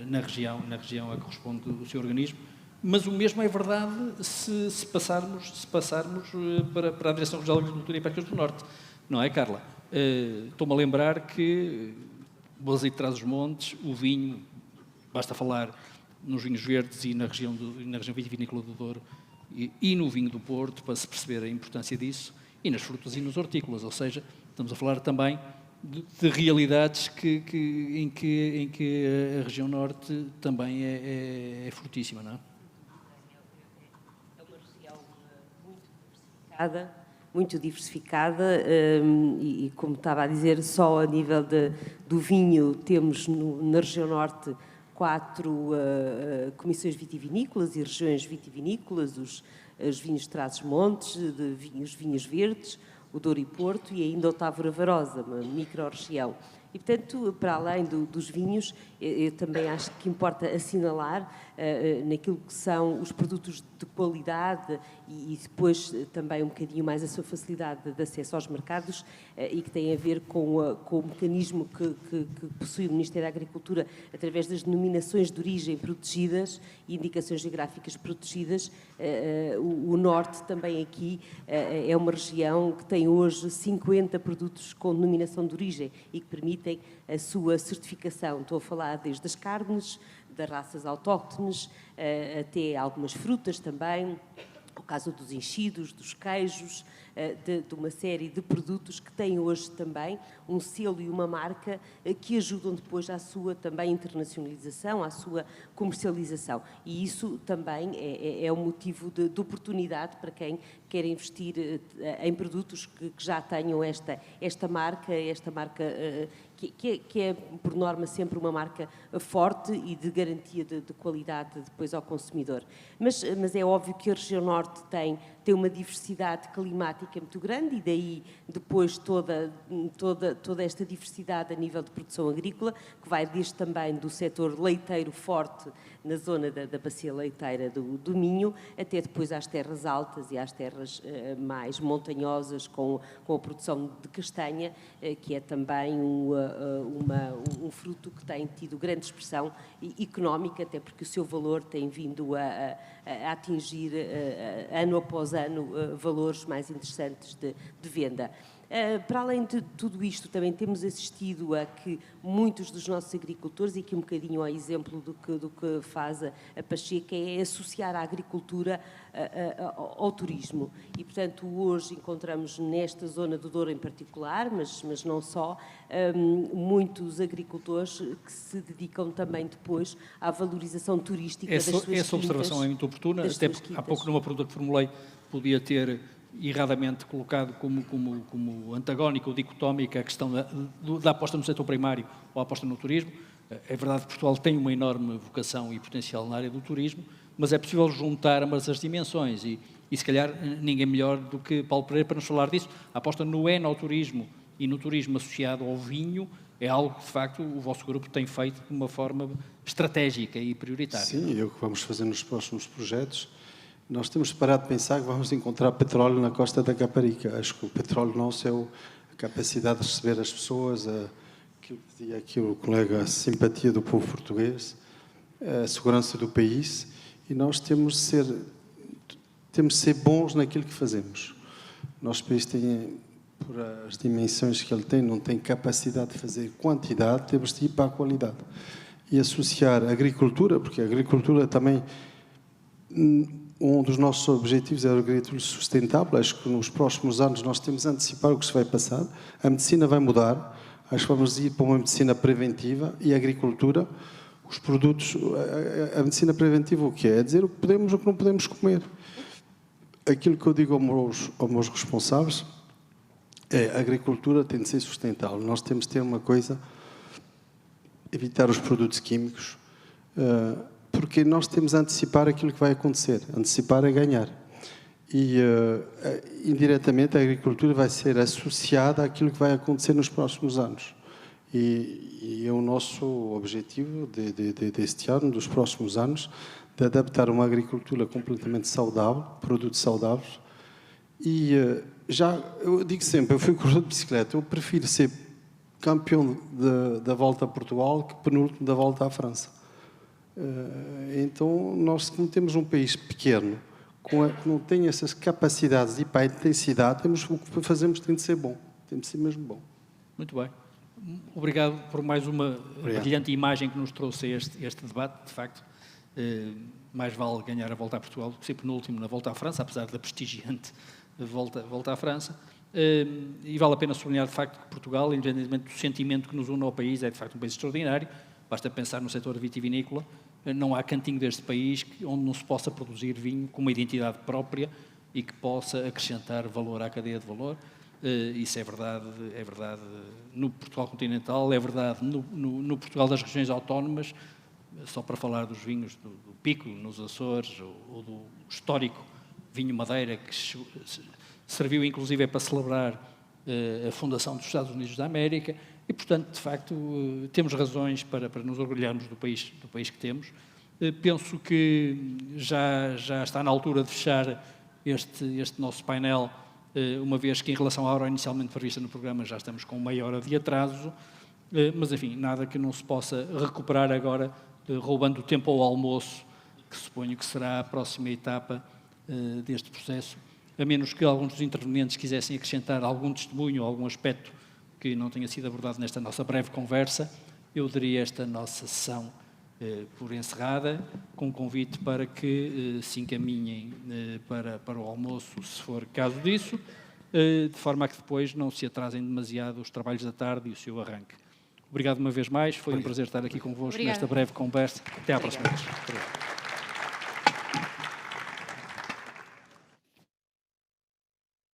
na região a que corresponde o seu organismo, mas o mesmo é verdade se passarmos para a Direção Regional de Agricultura e Pescas do Norte, não é, Carla? Estou-me a lembrar que o azeite de Trás-os-Montes, o vinho, basta falar nos vinhos verdes e na região vitivinícola do Douro e no vinho do Porto, para se perceber a importância disso, e nas frutas e nos hortícolas, ou seja, estamos a falar também de realidades em que a região norte também é fortíssima, não é? É uma região muito diversificada e, como estava a dizer, só a nível do vinho temos na região norte 4 comissões vitivinícolas e regiões vitivinícolas, os vinhos de Trás-os-Montes, os vinhos verdes, o Douro e Porto e ainda o Távora Varosa, uma micro-região. E, portanto, para além dos vinhos, eu também acho que importa assinalar naquilo que são os produtos de qualidade e depois também um bocadinho mais a sua facilidade de acesso aos mercados e que tem a ver com o mecanismo que possui o Ministério da Agricultura através das denominações de origem protegidas e indicações geográficas protegidas. O Norte também aqui é uma região que tem hoje 50 produtos com denominação de origem e que permitem a sua certificação. Estou a falar desde as carnes, das raças autóctones, até algumas frutas também, o caso dos enchidos, dos queijos, de uma série de produtos que têm hoje também um selo e uma marca que ajudam depois à sua também internacionalização, à sua comercialização. E isso também é um motivo de oportunidade para quem quer investir em produtos que já tenham esta marca que é, por norma, sempre uma marca forte e de garantia de qualidade depois ao consumidor. Mas é óbvio que a região norte tem uma diversidade climática muito grande e daí depois toda esta diversidade a nível de produção agrícola, que vai desde também do setor leiteiro forte na zona da bacia leiteira do Minho, até depois às terras altas e às terras mais montanhosas com a produção de castanha, que é também um fruto que tem tido grande expressão económica, até porque o seu valor tem vindo a atingir ano após ano valores mais interessantes de venda. Para além de tudo isto, também temos assistido a que muitos dos nossos agricultores, e aqui um bocadinho ao exemplo do que faz a Pacheca, é associar a agricultura ao turismo. E, portanto, hoje encontramos nesta zona do Douro em particular, mas não só, muitos agricultores que se dedicam também depois à valorização turística das suas quintas. Essa observação é muito oportuna, até porque há pouco numa pergunta que formulei podia ter erradamente colocado como antagónica ou dicotómica a questão da aposta no setor primário ou a aposta no turismo. É verdade que Portugal tem uma enorme vocação e potencial na área do turismo, mas é possível juntar ambas as dimensões e se calhar ninguém melhor do que Paulo Pereira para nos falar disso. A aposta no enoturismo e no turismo associado ao vinho é algo que, de facto, o vosso grupo tem feito de uma forma estratégica e prioritária. Sim, é o que vamos fazer nos próximos projetos. Nós temos parado de pensar que vamos encontrar petróleo na costa da Caparica. Acho que o petróleo nosso é a capacidade de receber as pessoas, aquilo que dizia aqui o colega, a simpatia do povo português, a segurança do país, e nós temos de ser bons naquilo que fazemos. O nosso país tem, por as dimensões que ele tem, não tem capacidade de fazer quantidade, temos de ir para a qualidade. E associar a agricultura, porque a agricultura também... Um dos nossos objetivos é a agricultura sustentável. Acho que nos próximos anos nós temos de antecipar o que se vai passar. A medicina vai mudar. Acho que vamos ir para uma medicina preventiva e a agricultura, os produtos... A medicina preventiva o que é? É dizer o que podemos e o que não podemos comer. Aquilo que eu digo aos meus responsáveis é a agricultura tem de ser sustentável. Nós temos de ter uma coisa, evitar os produtos químicos, porque nós temos a antecipar aquilo que vai acontecer. Antecipar é ganhar. E, indiretamente, a agricultura vai ser associada àquilo que vai acontecer nos próximos anos. E é o nosso objetivo deste ano, dos próximos anos, de adaptar uma agricultura completamente saudável, produtos saudáveis. E eu digo sempre, eu fui corredor de bicicleta, eu prefiro ser campeão da Volta a Portugal que penúltimo da Volta à França. Então, nós, como temos um país pequeno, que não tem essas capacidades de ir para a intensidade, o que fazemos tem de ser bom, tem de ser mesmo bom. Muito bem. Obrigado por mais uma brilhante imagem que nos trouxe este debate. De facto, mais vale ganhar a Volta a Portugal do que ser penúltimo na Volta à França, apesar da prestigiante Volta à França. E vale a pena sublinhar, de facto, que Portugal, independentemente do sentimento que nos une ao país, é de facto um país extraordinário. Basta pensar no setor vitivinícola. Não há cantinho deste país onde não se possa produzir vinho com uma identidade própria e que possa acrescentar valor à cadeia de valor. Isso é verdade no Portugal continental, é verdade no Portugal das regiões autónomas, só para falar dos vinhos do Pico, nos Açores, ou do histórico vinho Madeira, que serviu inclusive para celebrar a fundação dos Estados Unidos da América, e portanto, de facto, temos razões para nos orgulharmos do país que temos. Penso que já está na altura de fechar este nosso painel, uma vez que em relação à hora inicialmente prevista no programa já estamos com meia hora de atraso, mas enfim, nada que não se possa recuperar agora, roubando o tempo ao almoço, que suponho que será a próxima etapa deste processo, a menos que alguns dos intervenientes quisessem acrescentar algum testemunho ou algum aspecto que não tenha sido abordado nesta nossa breve conversa. Eu daria esta nossa sessão por encerrada, com um convite para que se encaminhem para o almoço, se for caso disso, de forma a que depois não se atrasem demasiado os trabalhos da tarde e o seu arranque. Obrigado uma vez mais, foi um prazer estar aqui convosco nesta breve conversa. Até à próxima vez. Obrigado.